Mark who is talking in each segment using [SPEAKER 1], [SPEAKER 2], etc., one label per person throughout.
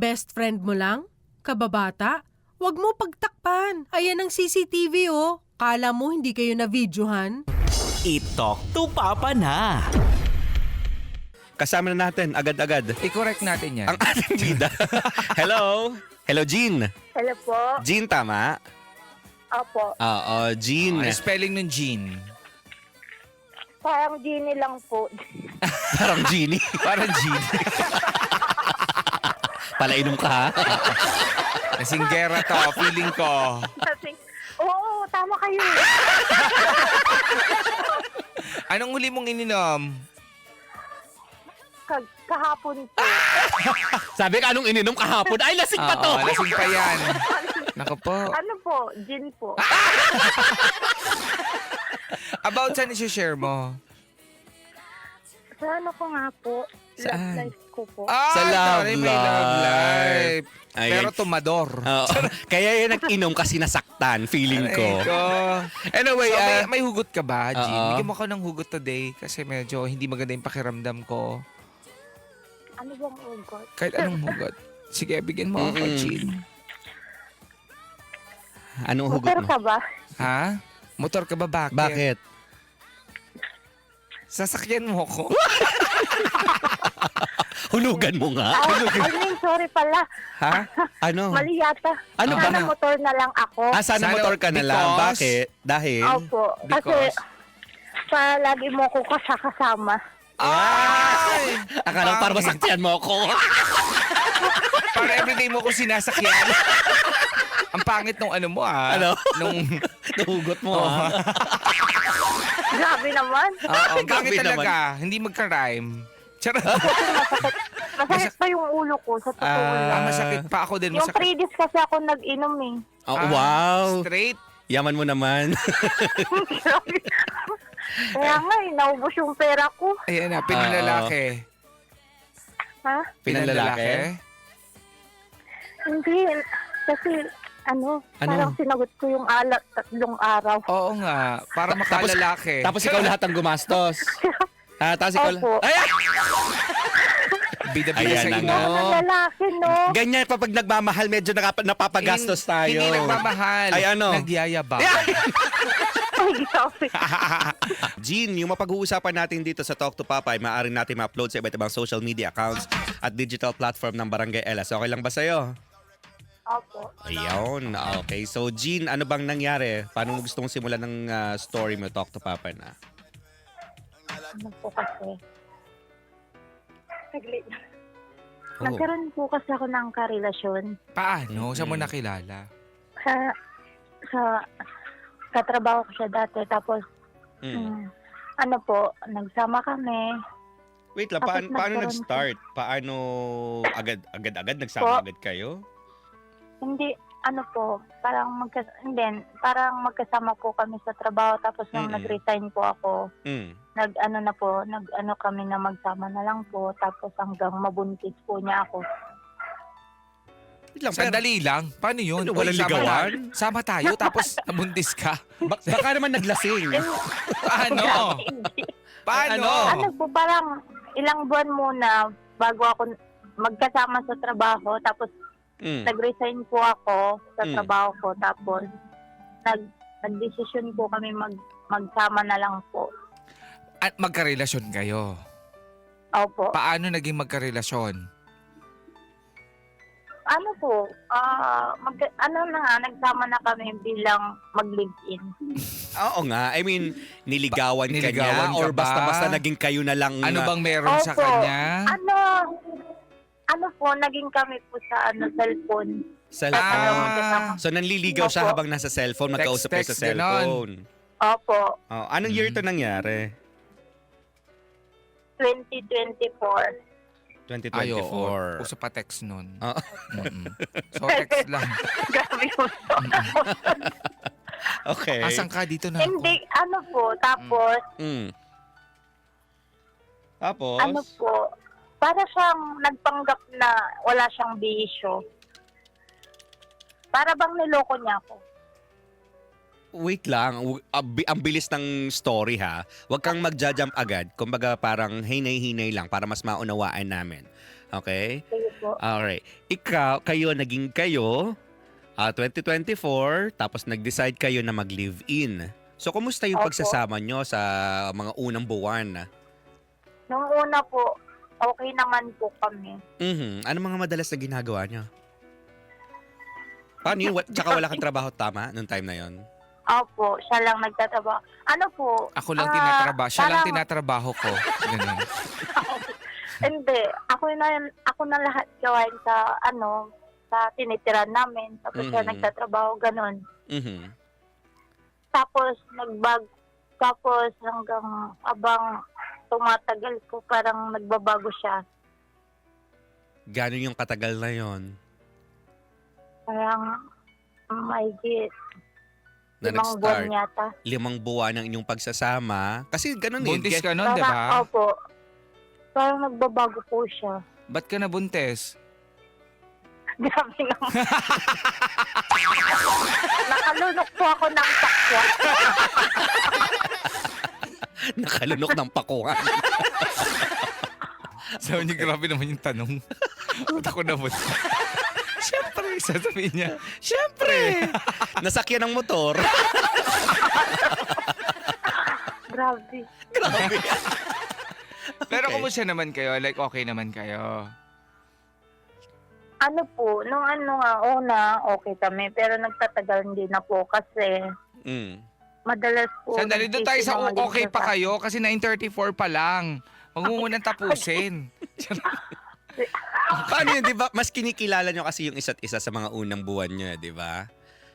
[SPEAKER 1] Best friend mo lang? Kababata? Huwag mo pagtakpan. Ayan ang CCTV oh. Kala mo hindi kayo na-videohan?
[SPEAKER 2] I-talk to Papa na. Kasama na natin agad-agad
[SPEAKER 3] I-correct natin yan.
[SPEAKER 2] ang ating bida. Hello? Hello, Jean.
[SPEAKER 4] Hello po.
[SPEAKER 2] Jean, tama?
[SPEAKER 4] Opo.
[SPEAKER 2] Oo, Jean.
[SPEAKER 3] Ano spelling ng Jean?
[SPEAKER 4] Parang Genie lang po.
[SPEAKER 2] Parang Jeannie.
[SPEAKER 3] Parang Jean.
[SPEAKER 2] Palainom ka, ha?
[SPEAKER 3] Nasinggera to, feeling ko.
[SPEAKER 4] Kasi, oo, tama kayo.
[SPEAKER 3] Anong huli mong ininom?
[SPEAKER 4] Kahapon po.
[SPEAKER 2] Sabi ka, anong ininom kahapon? Ay, lasing pa to!
[SPEAKER 3] Oo, lasing pa yan. Naku po.
[SPEAKER 4] Ano po? Gin po.
[SPEAKER 3] About saan isi-share mo?
[SPEAKER 4] Sa ano ko nga po?
[SPEAKER 3] Saan?
[SPEAKER 4] Love life ko po.
[SPEAKER 3] Ah,
[SPEAKER 2] Sa love
[SPEAKER 3] sorry, may love life.
[SPEAKER 2] Ayan.
[SPEAKER 3] Pero tumador.
[SPEAKER 2] Oo. Kaya yun nag-inom kasi nasaktan, feeling ko.
[SPEAKER 3] Aray ko.
[SPEAKER 2] Anyway,
[SPEAKER 3] So, may hugot ka ba, Jean?
[SPEAKER 2] Oo.
[SPEAKER 3] Bigyan mo ako ng hugot today kasi medyo hindi maganda yung pakiramdam ko.
[SPEAKER 4] Ano bang ugot?
[SPEAKER 3] Kahit anong hugot. Sige, bigyan mo ako,
[SPEAKER 2] Mm-mm.
[SPEAKER 3] Jean.
[SPEAKER 2] anong hugot
[SPEAKER 4] Motor
[SPEAKER 2] mo?
[SPEAKER 4] ka ba?
[SPEAKER 3] Ha? Motor ka ba? Bakit?
[SPEAKER 2] Bakit?
[SPEAKER 3] Sasakyan mo ko.
[SPEAKER 2] Hulugan mo nga.
[SPEAKER 4] I mean, sorry pala.
[SPEAKER 3] Ha?
[SPEAKER 2] Ano?
[SPEAKER 4] Mali yata.
[SPEAKER 2] Ano ba
[SPEAKER 4] Sana
[SPEAKER 2] na?
[SPEAKER 4] motor na lang ako.
[SPEAKER 2] Sana
[SPEAKER 3] Sana-
[SPEAKER 2] motor ka na lang.
[SPEAKER 3] because-
[SPEAKER 2] Bakit? Dahil?
[SPEAKER 4] Opo. Kasi, lagi mo ko kasama.
[SPEAKER 3] Ay!
[SPEAKER 2] Akala ko para masakyan mo ako.
[SPEAKER 3] Para everyday mo ko sinasakyan. Ang pangit nung ano mo
[SPEAKER 2] Ano?
[SPEAKER 3] Nung,
[SPEAKER 2] Nahugot mo,
[SPEAKER 3] Oo.
[SPEAKER 2] ha?
[SPEAKER 4] Grabe naman.
[SPEAKER 3] Oo, ang pangit
[SPEAKER 2] Grabe
[SPEAKER 3] talaga. Hindi magka-rhyme. Charot.
[SPEAKER 4] Masakit pa yung ulo ko, sa totoo lang.
[SPEAKER 3] Masakit pa ako din.
[SPEAKER 4] Yung
[SPEAKER 3] Masakit.
[SPEAKER 4] 3 days kasi ako nag-inom eh.
[SPEAKER 2] Oh, wow.
[SPEAKER 3] Straight.
[SPEAKER 2] Yaman mo naman.
[SPEAKER 4] Kaya nga eh, naubos yung pera ko.
[SPEAKER 3] Ayan na, pinalalaki.
[SPEAKER 4] Ha?
[SPEAKER 2] Pinalalaki?
[SPEAKER 4] Hindi. Kasi, parang sinagot ko yung alat 3 araw.
[SPEAKER 3] Oo nga. Para makalalaki.
[SPEAKER 2] Tapos ikaw lahat ang gumastos. Tapos ikaw
[SPEAKER 4] Opo.
[SPEAKER 2] Ay!
[SPEAKER 3] Bida-bida
[SPEAKER 2] Ayan
[SPEAKER 3] sa
[SPEAKER 2] na
[SPEAKER 3] inyo.
[SPEAKER 2] nga.
[SPEAKER 4] Mga lalaki, no?
[SPEAKER 2] Ganyan kapag nagmamahal, medyo napapagastos tayo.
[SPEAKER 3] Hindi nagmamahal.
[SPEAKER 2] Ay, ano?
[SPEAKER 3] Nagyayabang.
[SPEAKER 4] Ay, grabe.
[SPEAKER 2] Jean, yung mapag-uusapan natin dito sa Talk to Papa ay maaaring natin ma-upload sa iba't ibang social media accounts at digital platform ng Barangay Elas. Okay lang ba sa'yo?
[SPEAKER 4] Opo.
[SPEAKER 2] Ayun. Okay. So, Jean, ano bang nangyari? Paano mo gustong simulan ng story mo, Talk to Papa na?
[SPEAKER 4] Ano po kasi? Saglit.
[SPEAKER 2] Oh.
[SPEAKER 4] Nagkaroon po kasi ako ng karelasyon
[SPEAKER 3] Paano? Saan mo nakilala?
[SPEAKER 4] sa trabaho ko siya dati. Tapos, ano po, nagsama kami.
[SPEAKER 2] Wait lang,
[SPEAKER 4] Tapos
[SPEAKER 2] paano
[SPEAKER 4] nagkaroon
[SPEAKER 2] nag-start? Paano agad-agad nagsama agad kayo?
[SPEAKER 4] Hindi, parang magkasama po kami sa trabaho. Tapos nung nag-resign po ako, nag-ano kami na magsama na lang po. Tapos hanggang mabuntis po niya ako.
[SPEAKER 2] Wait lang,
[SPEAKER 3] Sandali lang. Paano yun?
[SPEAKER 2] Ano, walang
[SPEAKER 3] Uy, sama
[SPEAKER 2] ligawan?
[SPEAKER 3] na. Sama tayo tapos nabuntis ka.
[SPEAKER 2] baka naman naglasing.
[SPEAKER 3] Paano? Paano?
[SPEAKER 4] Ano po, parang ilang buwan muna bago ako magkasama sa trabaho. Tapos nag-resign po ako sa trabaho ko. Tapos nag-desisyon po kami magsama na lang po.
[SPEAKER 3] At magkarelasyon kayo.
[SPEAKER 4] Opo.
[SPEAKER 3] Paano naging magkarelasyon?
[SPEAKER 4] Ano po, nagsama na kami bilang mag-live-in.
[SPEAKER 2] Oo nga. I mean, niligawan ka
[SPEAKER 3] Niligawan
[SPEAKER 2] niya or
[SPEAKER 3] ka ba?
[SPEAKER 2] basta naging kayo na lang.
[SPEAKER 3] Ano bang meron sa
[SPEAKER 4] Opo.
[SPEAKER 3] kanya?
[SPEAKER 4] Ano po, naging kami po sa cellphone.
[SPEAKER 2] Cellphone. So, nanliligaw siya
[SPEAKER 4] Opo.
[SPEAKER 2] habang nasa cellphone, magkausap kayo sa
[SPEAKER 3] Text, ganon.
[SPEAKER 2] cellphone.
[SPEAKER 4] Opo,
[SPEAKER 2] Oh, anong year to nangyari?
[SPEAKER 4] 2024.
[SPEAKER 2] 2024.
[SPEAKER 3] Uso pa text nun.
[SPEAKER 2] Oo.
[SPEAKER 3] So, text lang.
[SPEAKER 4] Grabe po.
[SPEAKER 2] Okay.
[SPEAKER 3] Asan ka dito na ako?
[SPEAKER 4] Hindi, ano po, tapos,
[SPEAKER 2] Tapos?
[SPEAKER 4] ano po, para siyang nagpanggap na wala siyang bisyo. Para bang niloko niya ako.
[SPEAKER 2] Wait lang. Ang bilis ng story, ha? Huwag kang magja-jump agad. Kumbaga parang hinay-hinay lang para mas maunawaan namin. Okay?
[SPEAKER 4] Sige po.
[SPEAKER 2] Alright. Naging kayo, 2024, tapos nag-decide kayo na mag-live-in. So, kumusta yung
[SPEAKER 4] Opo.
[SPEAKER 2] pagsasama nyo sa mga unang buwan?
[SPEAKER 4] Nung una po, okay naman po kami.
[SPEAKER 2] Ano mga madalas na ginagawa nyo? Paano yun? Tsaka wala kang trabaho, tama? Nung time na yon.
[SPEAKER 4] Opo, siya lang nagtatrabaho. Ano po?
[SPEAKER 3] Ako lang tinatrabaho. Siya lang
[SPEAKER 4] parang-
[SPEAKER 3] tinatrabaho ko. Ganun.
[SPEAKER 4] Hindi, ako na lahat gawain sa sa tinitiran namin. Tapos siya
[SPEAKER 2] Mhm.
[SPEAKER 4] nagtatrabaho ganun.
[SPEAKER 2] Mhm.
[SPEAKER 4] Tapos hanggang abang tumatagal po parang nagbabago siya.
[SPEAKER 2] Gano'n yung katagal na yon?
[SPEAKER 4] Parang mahigit
[SPEAKER 2] Na
[SPEAKER 4] 5 buwan
[SPEAKER 2] nag-start?
[SPEAKER 4] yata.
[SPEAKER 2] 5 buwan ng inyong pagsasama? Kasi gano'n
[SPEAKER 3] Buntis
[SPEAKER 2] eh.
[SPEAKER 3] ka nun, di ba?
[SPEAKER 4] Opo. Parang nagbabago po siya.
[SPEAKER 3] Ba't ka nabuntis?
[SPEAKER 4] Grabe naman. Nakalunok po ako ng pakwa.
[SPEAKER 2] Nakalunok ng pakuhan.
[SPEAKER 3] Sabi niya, grabe naman yung tanong. Ba't ako nabuntis? Siyempre, sasabihin niya.
[SPEAKER 2] Siyempre! Nasakyan ng motor.
[SPEAKER 4] Grabe.
[SPEAKER 2] Grabe.
[SPEAKER 3] Pero
[SPEAKER 2] Okay.
[SPEAKER 3] kumusta naman kayo? Like, okay naman kayo?
[SPEAKER 4] Ano po, nung una, okay kami. Pero nagtatagal din na po kasi madalas po.
[SPEAKER 3] Sandali, doon tayo sa
[SPEAKER 4] nagsisinungaling
[SPEAKER 3] okay
[SPEAKER 4] siya
[SPEAKER 3] pa
[SPEAKER 4] sa-
[SPEAKER 3] kayo kasi 9:34 pa lang. Huwag mo munang tapusin.
[SPEAKER 2] Paano yun, di ba? Mas kinikilala nyo kasi yung isa't isa sa mga unang buwan nyo, di ba?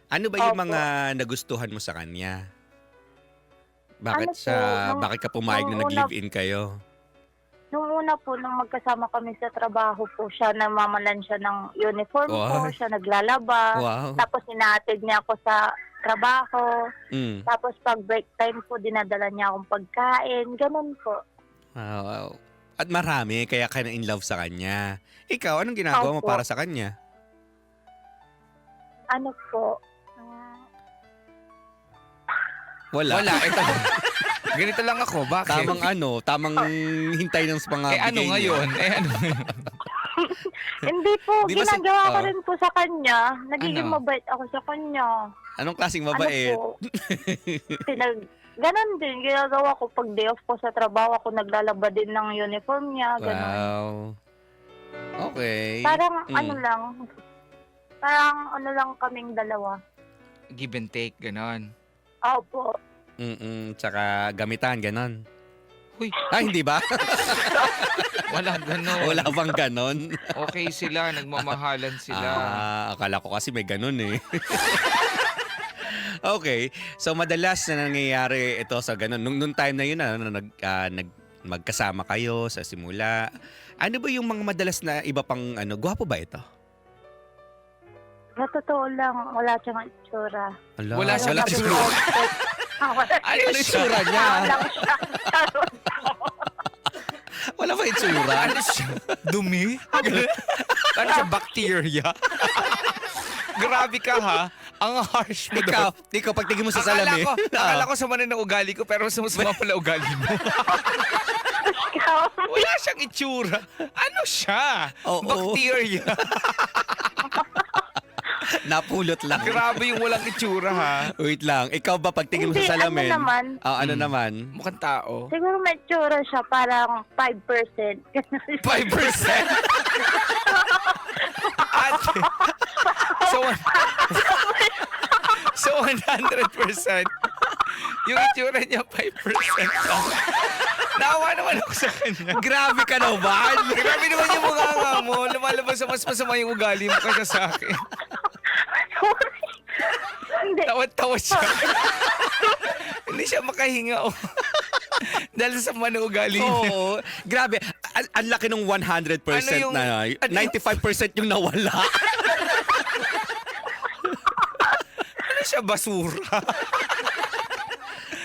[SPEAKER 2] Ano ba yung
[SPEAKER 4] Opo.
[SPEAKER 2] mga nagustuhan mo sa kanya? Bakit
[SPEAKER 4] Ano po,
[SPEAKER 2] bakit ka pumayag na
[SPEAKER 4] nung
[SPEAKER 2] nag-live-in kayo?
[SPEAKER 4] Nung una po, nung magkasama kami sa trabaho po, siya namamalan siya ng uniform
[SPEAKER 2] Wow.
[SPEAKER 4] ko, siya naglalaba.
[SPEAKER 2] Wow.
[SPEAKER 4] Tapos inaatid niya ako sa trabaho.
[SPEAKER 2] Mm.
[SPEAKER 4] Tapos pag break time po, dinadala niya akong pagkain. Ganun po.
[SPEAKER 2] Wow. At marami, kaya ka na in love sa kanya. Ikaw, anong ginagawa mo
[SPEAKER 4] Opo.
[SPEAKER 2] para sa kanya?
[SPEAKER 4] Ano po?
[SPEAKER 2] Wala.
[SPEAKER 3] Wala, ito. Ganito lang ako. Bakit?
[SPEAKER 2] Tamang hintay ng mga
[SPEAKER 3] ano
[SPEAKER 2] bigay niya.
[SPEAKER 3] ngayon? Ano ngayon?
[SPEAKER 4] Hindi po,
[SPEAKER 2] Di ba
[SPEAKER 4] ginagawa ko
[SPEAKER 2] oh.
[SPEAKER 4] rin po sa kanya. Nagiging
[SPEAKER 3] Ano?
[SPEAKER 4] mabait ako sa kanya.
[SPEAKER 2] Anong klaseng mabait?
[SPEAKER 4] Ano po? Ganon din, ginagawa ko pag day off ko sa trabaho, ako naglalaba din ng uniform niya, ganon.
[SPEAKER 2] Wow. Okay.
[SPEAKER 4] Parang
[SPEAKER 2] Mm.
[SPEAKER 4] ano lang kaming dalawa.
[SPEAKER 3] Give and take, ganon.
[SPEAKER 4] Opo.
[SPEAKER 2] Tsaka gamitan, ganon.
[SPEAKER 3] Huy,
[SPEAKER 2] Hindi ba?
[SPEAKER 3] wala ganon.
[SPEAKER 2] Wala bang ganon?
[SPEAKER 3] Okay sila, nagmamahalan sila.
[SPEAKER 2] Akala ko kasi may ganon eh. Okay. So, madalas na nangyayari ito sa ganon. Nung time na yun, magkasama kayo sa simula. Ano ba yung mga madalas na iba pang gwapo ba ito?
[SPEAKER 4] Sa totoo lang, wala siyang itsura.
[SPEAKER 3] Wala siyang itsura.
[SPEAKER 4] Wala
[SPEAKER 3] Ano
[SPEAKER 2] Ano itsura niya?
[SPEAKER 4] lang siya.
[SPEAKER 2] Wala ba itsura?
[SPEAKER 3] Ano siya? Dumi? Ano siya? Bacteria? Grabe ka ha. Ang harsh mo doon.
[SPEAKER 2] Ikaw, pagtingin mo sa salamin.
[SPEAKER 3] Akala ko sama na ugali ko pero sumusuma pala ugali mo.
[SPEAKER 4] Ikaw.
[SPEAKER 3] Wala siyang itsura. Ano siya?
[SPEAKER 2] Oo.
[SPEAKER 3] Bacteria.
[SPEAKER 2] Napulot lang.
[SPEAKER 3] Grabe yung walang itsura ha.
[SPEAKER 2] Wait lang. Ikaw ba pagtingin mo
[SPEAKER 4] Hindi,
[SPEAKER 2] sa salamin?
[SPEAKER 4] ano naman?
[SPEAKER 2] Ano naman?
[SPEAKER 3] Mukhang tao.
[SPEAKER 4] Siguro may itsura siya, parang 5%.
[SPEAKER 2] 5%?
[SPEAKER 3] Ate. So 100%. Yung itsura niya 5% lang. Naawa naman ako sa kanya.
[SPEAKER 2] Grabe ka naman.
[SPEAKER 3] Grabe naman yung mukha nga mo. Lumalabas sa mas masama yung ugali mo kaysa sa akin.
[SPEAKER 4] Sorry. Hindi.
[SPEAKER 3] Tawad-tawa siya. Hindi siya makahinga. Oh. Dahil sa mga ugali niya.
[SPEAKER 2] Oo. Grabe. Ang laki ng 100%
[SPEAKER 3] Ano yung-
[SPEAKER 2] na. 95% yung nawala.
[SPEAKER 3] Ano siya, basura?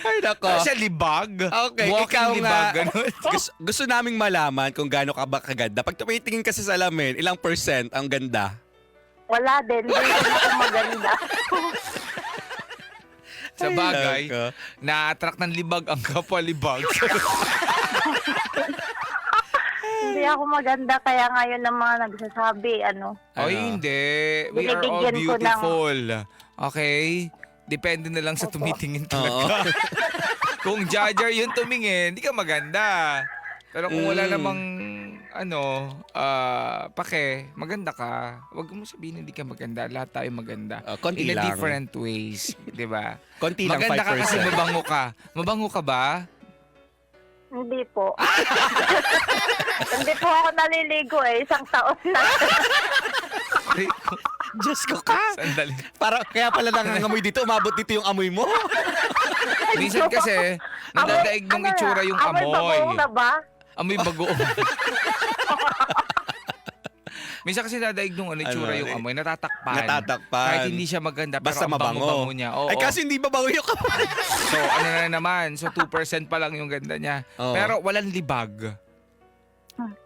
[SPEAKER 2] Ay, nako.
[SPEAKER 3] Ano siya, libag?
[SPEAKER 2] Okay,
[SPEAKER 3] Walking
[SPEAKER 2] ikaw
[SPEAKER 3] libag,
[SPEAKER 2] nga.
[SPEAKER 3] ganun.
[SPEAKER 2] Gusto naming malaman kung gaano ka ba kaganda. Pag tumitingin ka sa salamin, ilang percent ang ganda?
[SPEAKER 4] Wala din. Hindi ako maganda.
[SPEAKER 3] Sa bagay,
[SPEAKER 2] Ay, nako.
[SPEAKER 3] na-attract ng libag ang kapwa libag.
[SPEAKER 4] Hindi kasi ako maganda, kaya ngayon ng mga nagsasabi, ano.
[SPEAKER 3] Oy,
[SPEAKER 2] Ano?
[SPEAKER 3] hindi. We are all
[SPEAKER 4] Binibigyan ko ng-
[SPEAKER 3] beautiful. Okay? Depende na lang sa
[SPEAKER 4] Opo.
[SPEAKER 3] tumitingin
[SPEAKER 2] Oo.
[SPEAKER 3] talaga. Kung judger yung tumingin, di ka maganda. Pero kung wala namang, maganda ka, wag mo sabihin hindi ka maganda. Lahat tayo maganda.
[SPEAKER 2] Konti
[SPEAKER 3] In a
[SPEAKER 2] lang.
[SPEAKER 3] different ways. Di ba?
[SPEAKER 2] Konti lang, 5%.
[SPEAKER 3] Maganda ka kasi mabango ka. Mabango ka ba?
[SPEAKER 4] Hindi po. Hindi po ako naliligo isang taon na.
[SPEAKER 2] Diyos ko ka.
[SPEAKER 3] Sandali.
[SPEAKER 2] Kaya pala nangangamoy dito, umabot dito yung amoy mo.
[SPEAKER 3] Minsan kasi, nadadaig ng itsura yung
[SPEAKER 4] Amoy
[SPEAKER 3] amoy.
[SPEAKER 4] bagoong na ba?
[SPEAKER 3] Amoy bagoong. Minsan kasi nadaig ng itsura yung amoy, natatakpan.
[SPEAKER 2] Natatakpan.
[SPEAKER 3] Kahit hindi siya maganda, pero
[SPEAKER 2] Basta
[SPEAKER 3] ang bango-bango niya. Oo.
[SPEAKER 2] Ay, kasi hindi babango yung kamay.
[SPEAKER 3] So, ano na naman? So, 2% pa lang yung ganda niya.
[SPEAKER 2] Oo.
[SPEAKER 3] Pero walang libag.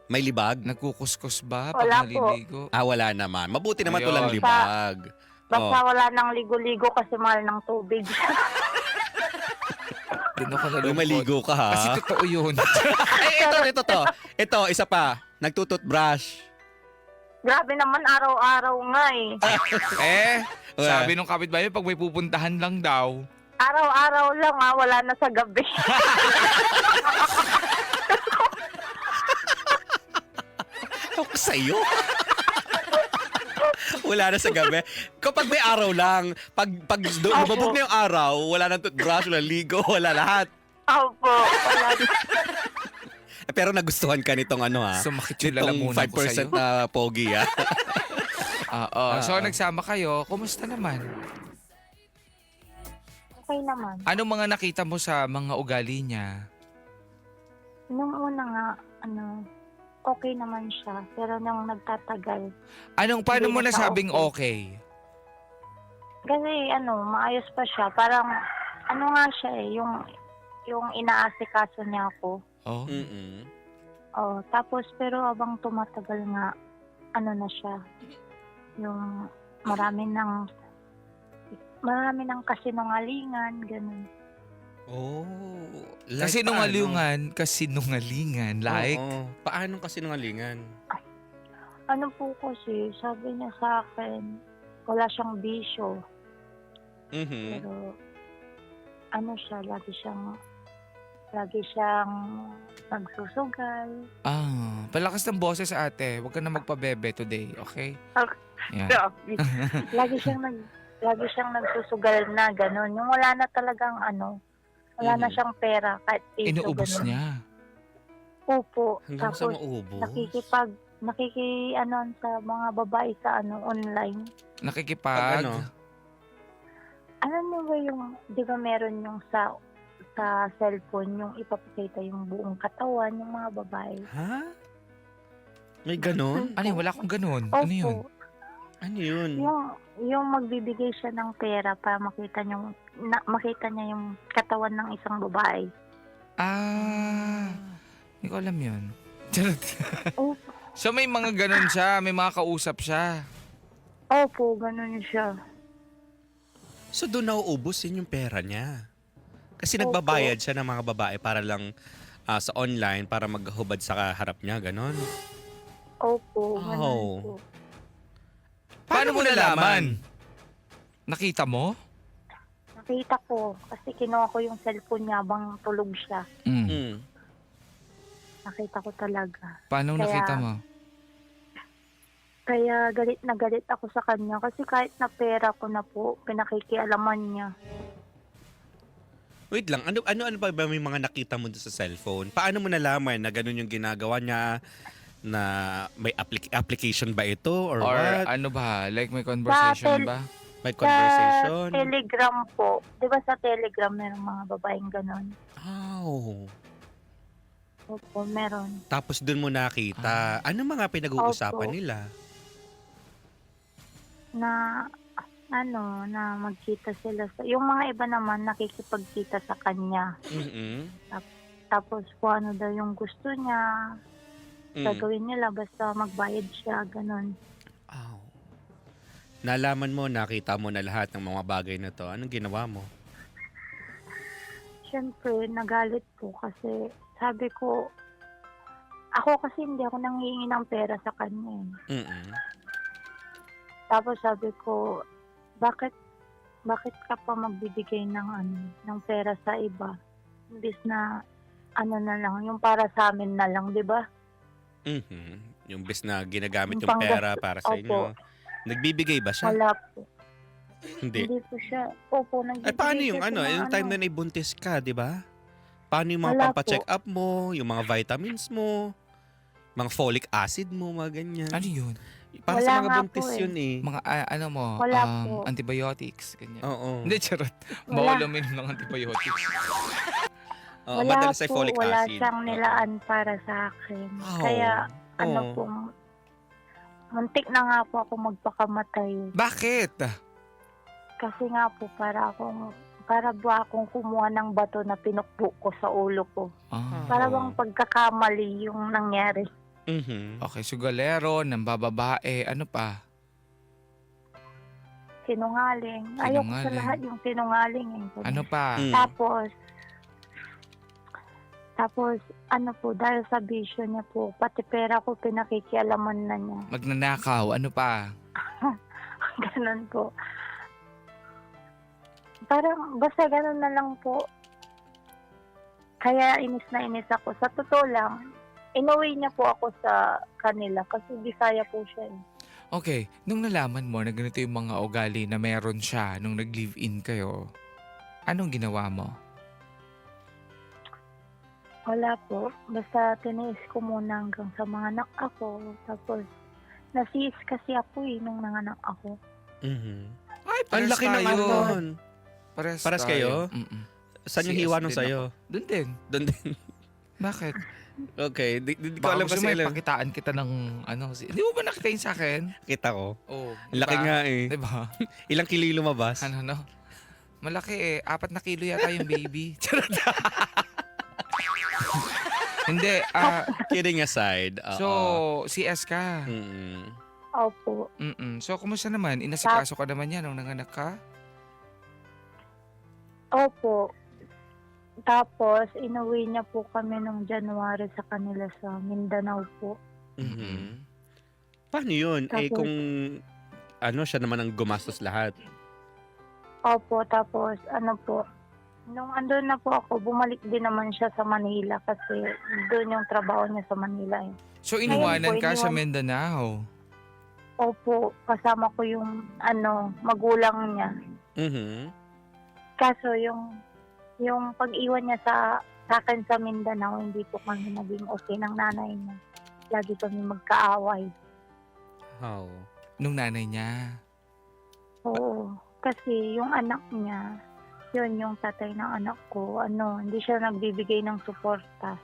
[SPEAKER 2] May libag?
[SPEAKER 3] Nagkukuskus ba
[SPEAKER 4] Wala
[SPEAKER 3] pag naliligo?
[SPEAKER 2] Wala naman. Mabuti naman
[SPEAKER 3] Ayun.
[SPEAKER 2] walang libag.
[SPEAKER 4] Basta wala nang ligo-ligo kasi mahal ng tubig.
[SPEAKER 3] Doon ako nalungkot.
[SPEAKER 2] Lumaligo ka ha.
[SPEAKER 3] Kasi totoo yun.
[SPEAKER 2] Ay, ito. Ito, isa pa. Nagtututbrush.
[SPEAKER 4] Grabe naman araw-araw nga eh.
[SPEAKER 3] Sabi nung kapitbahay, pag may pupuntahan lang daw.
[SPEAKER 4] Araw-araw lang wala na sa gabi.
[SPEAKER 2] Ako sa'yo. Wala na sa gabi. Kapag may araw lang, pag lumabog na yung araw, wala nang toothbrush, wala ligo, wala lahat.
[SPEAKER 4] Opo, wala na.
[SPEAKER 2] Pero nagustuhan ka nitong
[SPEAKER 3] Sumakit yung
[SPEAKER 2] nitong
[SPEAKER 3] lalamunan ko
[SPEAKER 2] 5%
[SPEAKER 3] sa'yo.
[SPEAKER 2] na pogi
[SPEAKER 3] Oo. So, nagsama kayo. Kumusta naman?
[SPEAKER 4] Okay naman.
[SPEAKER 3] Anong mga nakita mo sa mga ugali niya?
[SPEAKER 4] Nung una nga, okay naman siya. Pero nung nagtatagal,
[SPEAKER 3] Paano
[SPEAKER 4] Hindi
[SPEAKER 3] mo
[SPEAKER 4] na
[SPEAKER 3] nasabing
[SPEAKER 4] siya
[SPEAKER 3] okay?
[SPEAKER 4] kasi maayos pa siya. Parang, nga siya yung inaasikaso niya ako.
[SPEAKER 3] Oh.
[SPEAKER 2] Mm-mm.
[SPEAKER 4] Oh, tapos pero abang tumatagal nga, na siya. Yung marami ng kasinungalingan, ganun.
[SPEAKER 2] Oh.
[SPEAKER 3] Kasinungalingan. Like?
[SPEAKER 2] Oo. Paanong kasinungalingan?
[SPEAKER 4] Ano po kasi, sabi niya sa akin, wala siyang bisyo.
[SPEAKER 2] Mhm.
[SPEAKER 4] Pero, lagi siyang nagsusugal.
[SPEAKER 3] Palakas ng boses ate. Huwag ka na magpabebe today, okay? Yeah.
[SPEAKER 4] lagi siyang nagsusugal na gano'n. Yung wala na talagang wala na
[SPEAKER 2] Mhm.
[SPEAKER 4] siyang pera kahit piso.
[SPEAKER 3] Inuubos
[SPEAKER 4] ganun.
[SPEAKER 3] niya.
[SPEAKER 4] Opo.
[SPEAKER 2] Hanggang sa
[SPEAKER 4] Tapos
[SPEAKER 2] maubos.
[SPEAKER 4] sa mga babae sa online.
[SPEAKER 3] Nakikipag.
[SPEAKER 4] Alam niyo ba yung, di ba meron yung sa cellphone, yung ipapakita yung buong katawan, yung mga babae.
[SPEAKER 2] Ha? May ganon?
[SPEAKER 3] Ano yun? Wala akong ganun. Ano yun?
[SPEAKER 2] Ano yun?
[SPEAKER 4] Yung magbibigay siya ng pera para makita niya yung katawan ng isang babae.
[SPEAKER 3] Hindi ko alam yun. Charot.
[SPEAKER 4] Opo.
[SPEAKER 3] So may mga ganun siya, may mga kausap siya.
[SPEAKER 4] Opo, ganun siya.
[SPEAKER 2] So doon nauubos yun yung pera niya. Kasi
[SPEAKER 4] Opo.
[SPEAKER 2] nagbabayad siya ng mga babae para lang sa online para maghubad sa harap niya, ganon.
[SPEAKER 4] Opo, ganun
[SPEAKER 2] Oh.
[SPEAKER 4] po.
[SPEAKER 3] Paano mo nalaman? Nakita mo?
[SPEAKER 4] Nakita ko, kasi kinuha ko yung cellphone niya habang tulog siya.
[SPEAKER 2] Mm.
[SPEAKER 4] Nakita ko talaga.
[SPEAKER 3] Paano
[SPEAKER 4] Kaya-
[SPEAKER 3] nakita mo?
[SPEAKER 4] Kaya galit na galit ako sa kanya kasi kahit na pera ko na po, pinakikialaman niya.
[SPEAKER 2] Wait lang, ano pa ba may mga nakita mo doon sa cellphone? Paano mo nalaman na ganun yung ginagawa niya? Na may application ba ito or
[SPEAKER 3] Or
[SPEAKER 2] what?
[SPEAKER 3] ano ba? Like may conversation ba?
[SPEAKER 2] May conversation?
[SPEAKER 4] Sa Telegram po. Di ba sa Telegram meron mga babaeng ganon?
[SPEAKER 2] Oh.
[SPEAKER 4] Opo, meron.
[SPEAKER 2] Tapos doon mo nakita. Ano mga pinag-uusapan
[SPEAKER 4] Opo.
[SPEAKER 2] nila?
[SPEAKER 4] Na magkita sila yung mga iba naman nakikipagkita sa kanya.
[SPEAKER 2] Mm-mm.
[SPEAKER 4] Tapos kung ano daw yung gusto niya,
[SPEAKER 2] Mm.
[SPEAKER 4] gagawin nila basta magbayad siya, ganon.
[SPEAKER 2] Oh. Nalaman mo, nakita mo na lahat ng mga bagay na to. Anong ginawa mo?
[SPEAKER 4] Siyempre, nagalit po kasi sabi ko, ako kasi hindi ako nanghihingi ng pera sa kanya.
[SPEAKER 2] Mm-mm.
[SPEAKER 4] Tapos sabi ko, bakit ka pa magbibigay ng pera sa iba? Imbis na na lang, yung para sa amin na lang, 'di ba?
[SPEAKER 2] Mhm. Yung bis na ginagamit
[SPEAKER 4] Yung
[SPEAKER 2] yung pera para sa
[SPEAKER 4] Opo.
[SPEAKER 2] inyo. Nagbibigay ba siya?
[SPEAKER 4] Wala po.
[SPEAKER 2] Hindi.
[SPEAKER 4] Hindi po siya. Opo, nagbibigay
[SPEAKER 2] Ay, paano yung
[SPEAKER 4] siya sa mga
[SPEAKER 2] yung time na naibuntis ka, di ba? Paano yung mga
[SPEAKER 4] Wala
[SPEAKER 2] pampacheck up mo, yung mga vitamins mo, mga folic acid mo, mga ganyan.
[SPEAKER 3] Ano yun?
[SPEAKER 2] Para
[SPEAKER 4] Wala
[SPEAKER 2] sa mga
[SPEAKER 4] nga
[SPEAKER 2] buntis
[SPEAKER 4] po eh.
[SPEAKER 2] yun eh.
[SPEAKER 3] Mga ano mo,
[SPEAKER 4] Wala po.
[SPEAKER 3] antibiotics, ganyan.
[SPEAKER 2] Oo.
[SPEAKER 3] Hindi, charot.
[SPEAKER 4] Wala.
[SPEAKER 3] Bawal uminom ng antibiotics.
[SPEAKER 2] Oo,
[SPEAKER 4] wala
[SPEAKER 2] madalas ay
[SPEAKER 4] po,
[SPEAKER 2] folic
[SPEAKER 4] wala
[SPEAKER 2] acid.
[SPEAKER 4] siyang
[SPEAKER 2] Oo.
[SPEAKER 4] nilaan para sa akin.
[SPEAKER 2] Oh.
[SPEAKER 4] Kaya,
[SPEAKER 2] Oo.
[SPEAKER 4] muntik na nga po ako magpakamatay.
[SPEAKER 3] Bakit?
[SPEAKER 4] Kasi nga po, para ba akong kumuha ng bato na pinukpok ko sa ulo ko.
[SPEAKER 3] Ah.
[SPEAKER 4] Para
[SPEAKER 2] Oo.
[SPEAKER 4] bang pagkakamali yung nangyari.
[SPEAKER 2] Mhm.
[SPEAKER 3] Okay, sugalero, nambababae, ano pa?
[SPEAKER 4] Sinungaling. Ayoko sa
[SPEAKER 3] Sinungaling.
[SPEAKER 4] lahat yung sinungaling.
[SPEAKER 3] Ano pa?
[SPEAKER 2] Mm.
[SPEAKER 4] Tapos, ano po, dahil sa bisyo niya po, pati pera ko pinakikialaman na niya.
[SPEAKER 3] Magnanakaw, ano pa?
[SPEAKER 4] Ganun po. Parang, basta ganun na lang po. Kaya inis na inis ako. Sa totoo lang, inuwi niya po ako sa kanila kasi Bisaya po siya eh.
[SPEAKER 3] Okay, nung nalaman mo na ganito yung mga ugali na meron siya nung nag-live-in kayo, anong ginawa mo?
[SPEAKER 4] Wala po. Basta tiniis ko muna hanggang sa mga anak ako. Tapos, nasis kasi ako eh nung nanganak ako.
[SPEAKER 2] Mhm.
[SPEAKER 3] Ay,
[SPEAKER 2] Ang laki ng ano nun. Pares kayo?
[SPEAKER 3] Mm-mm.
[SPEAKER 2] Saan yung
[SPEAKER 3] CS
[SPEAKER 2] hiwa nung
[SPEAKER 3] din
[SPEAKER 2] sa'yo?
[SPEAKER 3] Doon din.
[SPEAKER 2] Doon din.
[SPEAKER 3] Bakit?
[SPEAKER 2] Okay. Di ko
[SPEAKER 3] Baka
[SPEAKER 2] alam
[SPEAKER 3] gusto
[SPEAKER 2] kasi
[SPEAKER 3] mo
[SPEAKER 2] alam.
[SPEAKER 3] ipakitaan kita ng ano. Hindi mo ba nakita yun sa akin?
[SPEAKER 2] Kita ko.
[SPEAKER 3] Oo.
[SPEAKER 2] Ang laki nga eh.
[SPEAKER 3] Diba?
[SPEAKER 2] Ilang kilo lumabas?
[SPEAKER 3] Ano, no? Malaki eh. 4 na kilo yata yung baby. Charot. Hindi.
[SPEAKER 2] Kidding aside. oo.
[SPEAKER 3] So, CS ka.
[SPEAKER 2] Mm-mm.
[SPEAKER 4] Opo.
[SPEAKER 3] So, kumusta naman? Inasikaso ka naman yan nung nanganak ka?
[SPEAKER 4] Opo. Tapos, inuwi niya po kami nung January sa kanila sa Mindanao po.
[SPEAKER 2] Mhm. Paano yun? Eh
[SPEAKER 4] Tapos-
[SPEAKER 2] kung siya naman ang gumastos lahat.
[SPEAKER 4] Opo, tapos ano po, nung andun na po ako, bumalik din naman siya sa Manila kasi doon yung trabaho niya sa Manila eh.
[SPEAKER 3] So, iniwanan
[SPEAKER 4] Ayun po,
[SPEAKER 3] ka sa
[SPEAKER 4] iniwan-
[SPEAKER 3] Mindanao.
[SPEAKER 4] Opo, kasama ko yung magulang niya.
[SPEAKER 2] Mhm.
[SPEAKER 4] Kaso yung pag-iwan niya sa akin sa Mindanao, hindi po kami naging okay ng nanay niya. Lagi kami magkaaway.
[SPEAKER 2] How?
[SPEAKER 3] Nung nanay niya.
[SPEAKER 4] Oo, kasi yung anak niya, yun yung tatay ng anak ko, hindi siya nagbibigay ng suporta.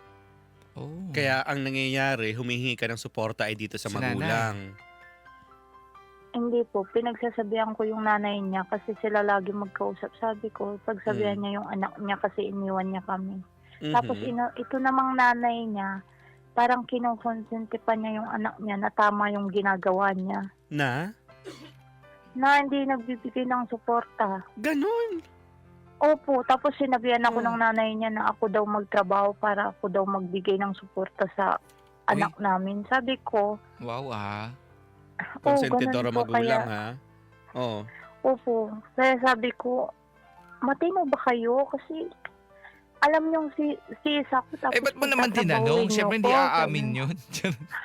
[SPEAKER 3] Oh.
[SPEAKER 2] Kaya ang nangyayari, humihingi ka ng suporta ay dito sa
[SPEAKER 3] Sa
[SPEAKER 2] magulang.
[SPEAKER 4] Hindi po, pinagsasabihan ko yung nanay niya kasi sila lagi magkausap. Sabi ko, pagsabihan niya yung anak niya kasi iniwan niya kami.
[SPEAKER 2] Mhm.
[SPEAKER 4] Tapos ito namang nanay niya, parang kinukonsente pa niya yung anak niya na tama yung ginagawa niya.
[SPEAKER 2] Na?
[SPEAKER 4] Na hindi nagbibigay ng suporta.
[SPEAKER 2] Ganon.
[SPEAKER 4] Opo, tapos sinabihan
[SPEAKER 2] Oh.
[SPEAKER 4] ako ng nanay niya na ako daw magtrabaho para ako daw magbigay ng suporta sa anak namin. Sabi ko,
[SPEAKER 3] Wow
[SPEAKER 2] Konsentidora
[SPEAKER 4] ganun po,
[SPEAKER 2] magulang
[SPEAKER 4] kaya-
[SPEAKER 2] ha? Oo.
[SPEAKER 4] opo. Kaya sabi ko, matino ba kayo? Kasi alam niyong si isa ko. Tapos
[SPEAKER 3] ba't mo naman
[SPEAKER 4] pagtatrabahuin
[SPEAKER 3] tinanong?
[SPEAKER 4] niyo
[SPEAKER 3] Siyempre, hindi
[SPEAKER 4] ko,
[SPEAKER 3] aamin
[SPEAKER 4] sabi.
[SPEAKER 3] yun.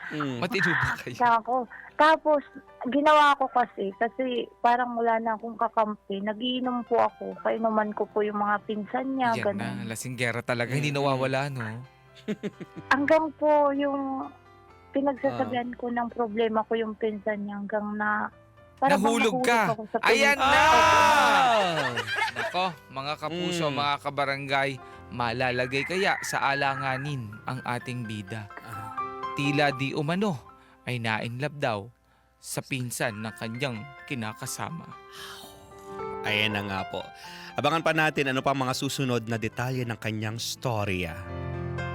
[SPEAKER 2] Mm.
[SPEAKER 3] Matino ba kayo?
[SPEAKER 4] Ako. Tapos, ginawa ko kasi parang wala na akong kakampi. Nagiinom po ako. Kainuman ko po yung mga pinsan niya.
[SPEAKER 3] Yan na,
[SPEAKER 4] Ganun.
[SPEAKER 3] lasinggera talaga. Hindi nawawala, no?
[SPEAKER 4] Hanggang po yung pinagsasabihan ko ng problema ko yung pinsan niya hanggang na parang
[SPEAKER 3] Nahulog ka.
[SPEAKER 4] ako sa
[SPEAKER 3] Ayan
[SPEAKER 4] tulog.
[SPEAKER 3] na!
[SPEAKER 2] Ah!
[SPEAKER 3] Nako, mga kapuso,
[SPEAKER 2] Mm.
[SPEAKER 3] mga kabarangay, malalagay kaya sa alanganin ang ating bida. Tila di umano ay nainlove daw sa pinsan ng kanyang kinakasama.
[SPEAKER 2] Ayan na nga po. Abangan pa natin ano pa mga susunod na detalye ng kanyang storya.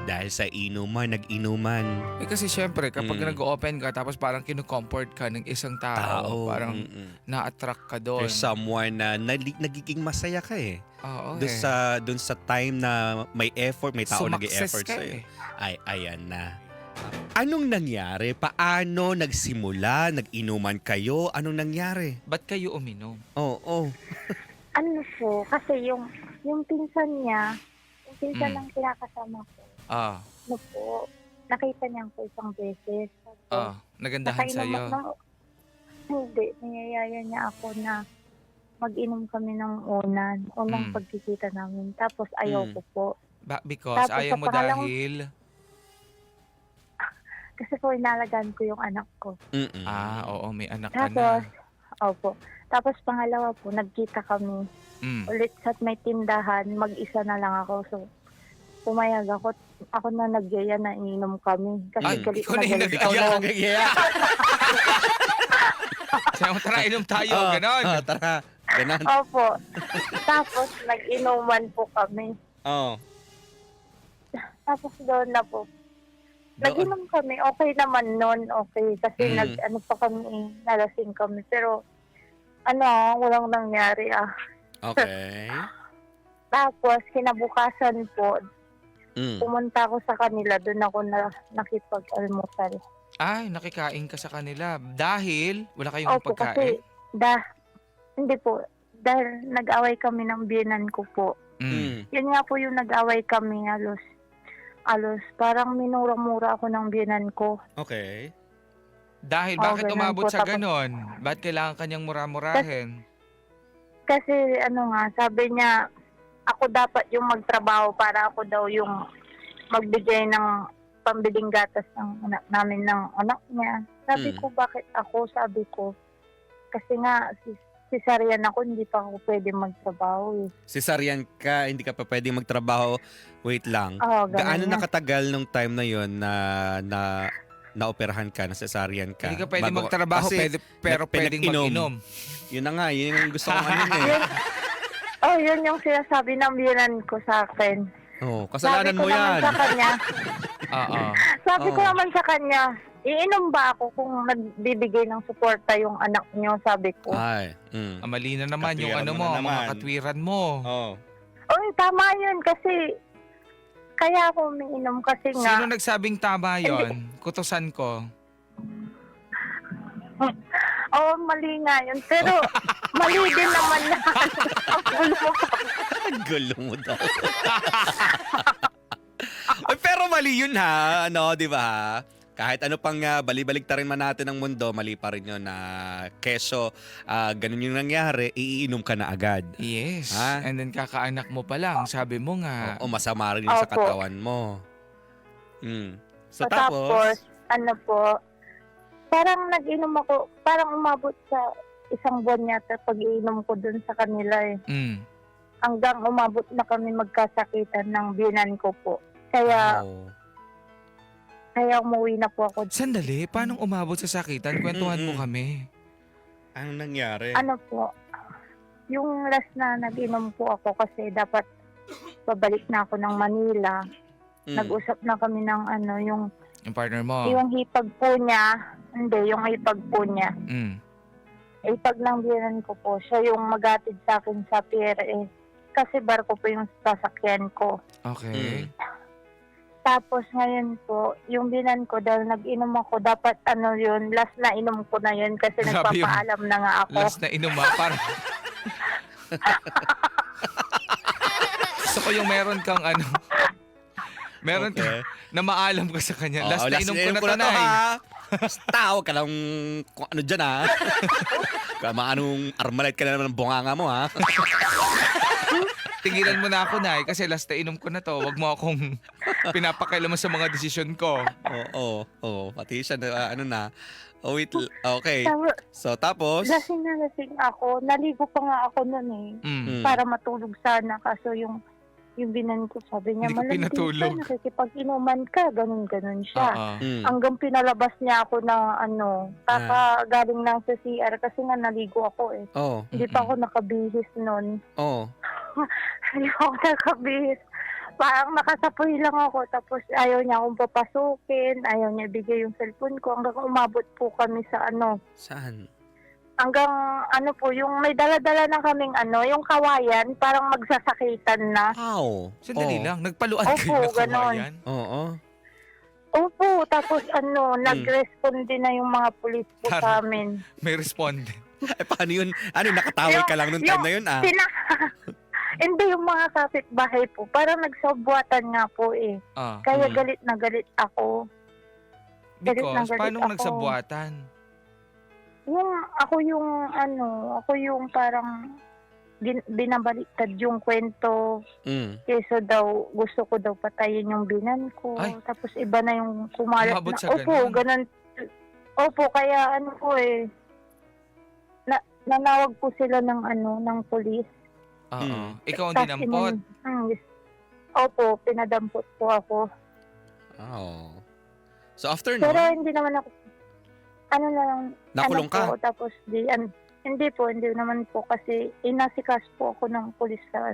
[SPEAKER 2] Dahil sa inuman, nag-inuman.
[SPEAKER 3] Eh kasi syempre, kapag
[SPEAKER 2] Mm.
[SPEAKER 3] nag-open ka tapos parang kinukomfort ka ng isang tao, parang
[SPEAKER 2] mm-mm.
[SPEAKER 3] na-attract ka doon.
[SPEAKER 2] There's someone na nagiging masaya ka eh.
[SPEAKER 3] Oo
[SPEAKER 2] Doon sa time na may effort, may tao
[SPEAKER 3] Sumakses
[SPEAKER 2] nag-e-effort
[SPEAKER 3] ka
[SPEAKER 2] sa'yo.
[SPEAKER 3] eh.
[SPEAKER 2] Ay, ayan na. Anong nangyari? Paano nagsimula? Nag-inuman kayo? Anong nangyari?
[SPEAKER 3] Ba't kayo uminom?
[SPEAKER 2] Oo.
[SPEAKER 4] Ano po, kasi yung pinsan niya, yung pinsan
[SPEAKER 3] Mm.
[SPEAKER 4] ng kinakasama ko,
[SPEAKER 3] Ah,
[SPEAKER 4] ano po, nakita niya ko isang beses. Tapos,
[SPEAKER 3] nagandahan sa'yo.
[SPEAKER 4] Hindi, niyayaya niya ako na mag-inom kami ng unang
[SPEAKER 3] Mm.
[SPEAKER 4] pagkikita namin. Tapos ayaw
[SPEAKER 2] Mm.
[SPEAKER 4] ko po.
[SPEAKER 3] Because
[SPEAKER 4] Tapos
[SPEAKER 3] ayaw
[SPEAKER 4] sa
[SPEAKER 3] mo dahil...
[SPEAKER 4] Kasi po inalagaan ko yung anak ko.
[SPEAKER 2] Mm-mm.
[SPEAKER 3] Oo, may anak ka
[SPEAKER 4] Tapos,
[SPEAKER 3] na.
[SPEAKER 4] opo. Tapos pangalawa po, nagkita kami
[SPEAKER 3] Mm.
[SPEAKER 4] ulit sa may tindahan. Mag-isa na lang ako. So, pumayag ako. Ako na nagyaya na ininom kami. Kasi
[SPEAKER 3] Ay,
[SPEAKER 4] galit
[SPEAKER 3] ikaw na
[SPEAKER 4] na
[SPEAKER 3] yung
[SPEAKER 4] galit
[SPEAKER 3] nag-aya.
[SPEAKER 4] ako.
[SPEAKER 2] Ikaw ang gagaya.
[SPEAKER 3] Sabi mo, tara, inom tayo.
[SPEAKER 2] Oo,
[SPEAKER 3] Ganon.
[SPEAKER 2] oo, tara. Ganon.
[SPEAKER 4] Opo. Tapos, nag-inuman po kami.
[SPEAKER 2] Oo.
[SPEAKER 4] Tapos doon na po. Nag-inom kami. Okay naman noon. Okay. Kasi
[SPEAKER 2] Mm.
[SPEAKER 4] ano pa kami, nalasing kami. Pero, walang nangyari
[SPEAKER 2] Okay.
[SPEAKER 4] Tapos, kinabukasan po,
[SPEAKER 2] Mm.
[SPEAKER 4] pumunta ako sa kanila. Doon ako nakipag-almusal.
[SPEAKER 3] Ay, nakikain ka sa kanila. Dahil wala kayong
[SPEAKER 4] Opo,
[SPEAKER 3] pagkain?
[SPEAKER 4] kasi, hindi po. Dahil nag-away kami ng biyenan ko po.
[SPEAKER 3] Mm.
[SPEAKER 4] Yun nga po yung nag-away kami halos parang minura-mura ako ng biyenan ko.
[SPEAKER 2] Okay.
[SPEAKER 3] Dahil
[SPEAKER 4] Oo,
[SPEAKER 3] bakit
[SPEAKER 4] ganun
[SPEAKER 3] umabot
[SPEAKER 4] po.
[SPEAKER 3] sa
[SPEAKER 4] Tapos-
[SPEAKER 3] ganon? Ba't kailangan kanyang mura-murahin?
[SPEAKER 4] Kasi sabi niya, ako dapat yung magtrabaho para ako daw yung magbigay ng pambiling gatas ng anak namin ng anak niya. Sabi
[SPEAKER 2] Mm.
[SPEAKER 4] ko, bakit ako? Sabi ko, kasi nga, cesarean ako, hindi pa ako pwede magtrabaho.
[SPEAKER 2] Cesarean ka, hindi ka pa pwedeng magtrabaho. Wait lang.
[SPEAKER 4] Oo,
[SPEAKER 2] Gaano
[SPEAKER 4] ganun nga.
[SPEAKER 2] nakatagal nung time na yon na naoperahan ka, na cesarean ka?
[SPEAKER 3] Hindi ka pwede
[SPEAKER 2] Bago-
[SPEAKER 3] magtrabaho,
[SPEAKER 2] kasi
[SPEAKER 3] pero pwedeng
[SPEAKER 2] pinag-inom.
[SPEAKER 3] mag-inom.
[SPEAKER 2] Yun na nga, yun yung gusto kong ano eh.
[SPEAKER 4] Yun yung sinasabi ng biyenan ko sa akin.
[SPEAKER 2] Oh, kasalanan mo
[SPEAKER 4] Sabi ko naman
[SPEAKER 2] yan.
[SPEAKER 4] sa kanya,
[SPEAKER 3] Oo.
[SPEAKER 4] sabi ko
[SPEAKER 2] Oo.
[SPEAKER 4] naman sa kanya, iinom ba ako kung nagbibigay ng suporta yung anak niyo, sabi ko.
[SPEAKER 2] Ay.
[SPEAKER 3] Mali na naman yung
[SPEAKER 2] Katwiran
[SPEAKER 3] ano
[SPEAKER 2] mo
[SPEAKER 3] mo,
[SPEAKER 2] na naman.
[SPEAKER 3] mga katwiran mo.
[SPEAKER 2] Oh.
[SPEAKER 4] Tama yun kasi kaya ako umiinom kasi nga.
[SPEAKER 3] Sino nagsabing tama yon? Kutusan ko.
[SPEAKER 4] Mali nga yun. Pero mali din naman na. Ang gulo mo pa.
[SPEAKER 2] Ang gulo mo daw. Ay, pero mali yun ha, di ba? Kahit ano pang balibalik ta rin man natin ng mundo, mali pa rin yun na keso ganun yung nangyari, iinom ka na agad.
[SPEAKER 3] Yes.
[SPEAKER 2] Ha?
[SPEAKER 3] And then kakaanak mo pa lang, sabi mo nga.
[SPEAKER 2] O masama rin yun sa
[SPEAKER 4] Opo.
[SPEAKER 2] katawan mo. So tapos,
[SPEAKER 4] Tapos, parang nag-inom ako, parang umabot sa isang buwan yata pag-iinom ko dun sa kanila eh. Hanggang umabot na kami magkasakitan ng biyenan ko po. Kaya umuwi na po ako.
[SPEAKER 3] Sandali, paano umabot sa sakitan? Kwentuhan mo kami.
[SPEAKER 2] anong nangyari?
[SPEAKER 4] Yung last na nag-inom po ako kasi dapat babalik na ako ng Manila.
[SPEAKER 2] Mm.
[SPEAKER 4] Nag-usap na kami ng yung
[SPEAKER 3] Yung partner mo.
[SPEAKER 4] yung hipag po niya. Hindi, yung hipag po niya. Hipag ng biyenan ko po. Siya yung maghatid sa akin sa PRS. Kasi barko po yung sasakyan ko.
[SPEAKER 3] Okay.
[SPEAKER 4] Tapos ngayon po, yung binan ko dahil nag-inom ako, dapat yun, last na inom ko na yun kasi
[SPEAKER 3] Grabe yun.
[SPEAKER 4] nagpapaalam na nga ako.
[SPEAKER 3] Last na inom para. Gusto ko yung meron kang meron
[SPEAKER 2] Okay.
[SPEAKER 3] na maalam ka sa kanya. Last na inom ko na
[SPEAKER 2] to,
[SPEAKER 3] tanay.
[SPEAKER 2] ha. Basta, huwag ka lang kung ano dyan ha. Anong armalite ka na naman ng bunganga mo ha.
[SPEAKER 3] Tigilan mo na ako, Nay, kasi last na inom ko na to. Huwag mo akong pinapakailaman sa mga desisyon ko.
[SPEAKER 2] Oo. Pati siya na, wait, okay.
[SPEAKER 4] Tapos,
[SPEAKER 2] So tapos,
[SPEAKER 4] lasing ako. Naligo pa nga ako nun eh.
[SPEAKER 2] Mm.
[SPEAKER 4] Para matulog sana. Kaso yung binan ko, sabi niya,
[SPEAKER 3] Hindi ka
[SPEAKER 4] malamig ka,
[SPEAKER 3] pinatulog."
[SPEAKER 4] nakikipag-inuman ka. Ganun siya.
[SPEAKER 3] Oo.
[SPEAKER 4] Hanggang pinalabas niya ako ng galing ng sa CR kasi nga naligo ako eh. Hindi pa ako nakabihis nun. Hindi ako nakabihis. Parang nakasapoy lang ako. Tapos ayaw niya akong papasukin. Ayaw niya bigay yung cellphone ko. Hanggang umabot po kami sa
[SPEAKER 2] Saan?
[SPEAKER 4] Hanggang po, yung may dala-dala na kaming yung kawayan. Parang magsasakitan na.
[SPEAKER 2] How?
[SPEAKER 3] Sandali lang. Nagpaluan
[SPEAKER 4] Opo,
[SPEAKER 3] kayo ng
[SPEAKER 4] ganon.
[SPEAKER 3] kawayan?
[SPEAKER 2] Oo.
[SPEAKER 4] Opo, tapos nag-respond din na yung mga pulis po sa amin.
[SPEAKER 3] May respondent.
[SPEAKER 2] Paano yun? Ano, nakataway ka lang nung time na yun,
[SPEAKER 4] Hindi, yung mga kapitbahay po. Parang nagsabwatan nga po eh. Kaya galit na galit ako. Galit na
[SPEAKER 3] Because,
[SPEAKER 4] galit
[SPEAKER 3] paano
[SPEAKER 4] ako.
[SPEAKER 3] nagsabuatan?
[SPEAKER 4] Ako yung parang binabaliktad yung kwento. Keso daw, gusto ko daw patayin yung binan ko.
[SPEAKER 3] Ay.
[SPEAKER 4] Tapos iba na yung kumalat
[SPEAKER 3] Umabot
[SPEAKER 4] na.
[SPEAKER 3] sa
[SPEAKER 4] Opo,
[SPEAKER 3] ganun.
[SPEAKER 4] ganun. Opo, kaya nanawag po sila ng pulis.
[SPEAKER 3] Oo. Ikaw ang dinampot.
[SPEAKER 4] Opo, pinadampot po ako.
[SPEAKER 2] Oh. So after
[SPEAKER 4] Pero
[SPEAKER 2] nun,
[SPEAKER 4] hindi naman ako,
[SPEAKER 2] nakulong ka?
[SPEAKER 4] Po, tapos hindi naman po kasi inasikas po ako ng pulis sa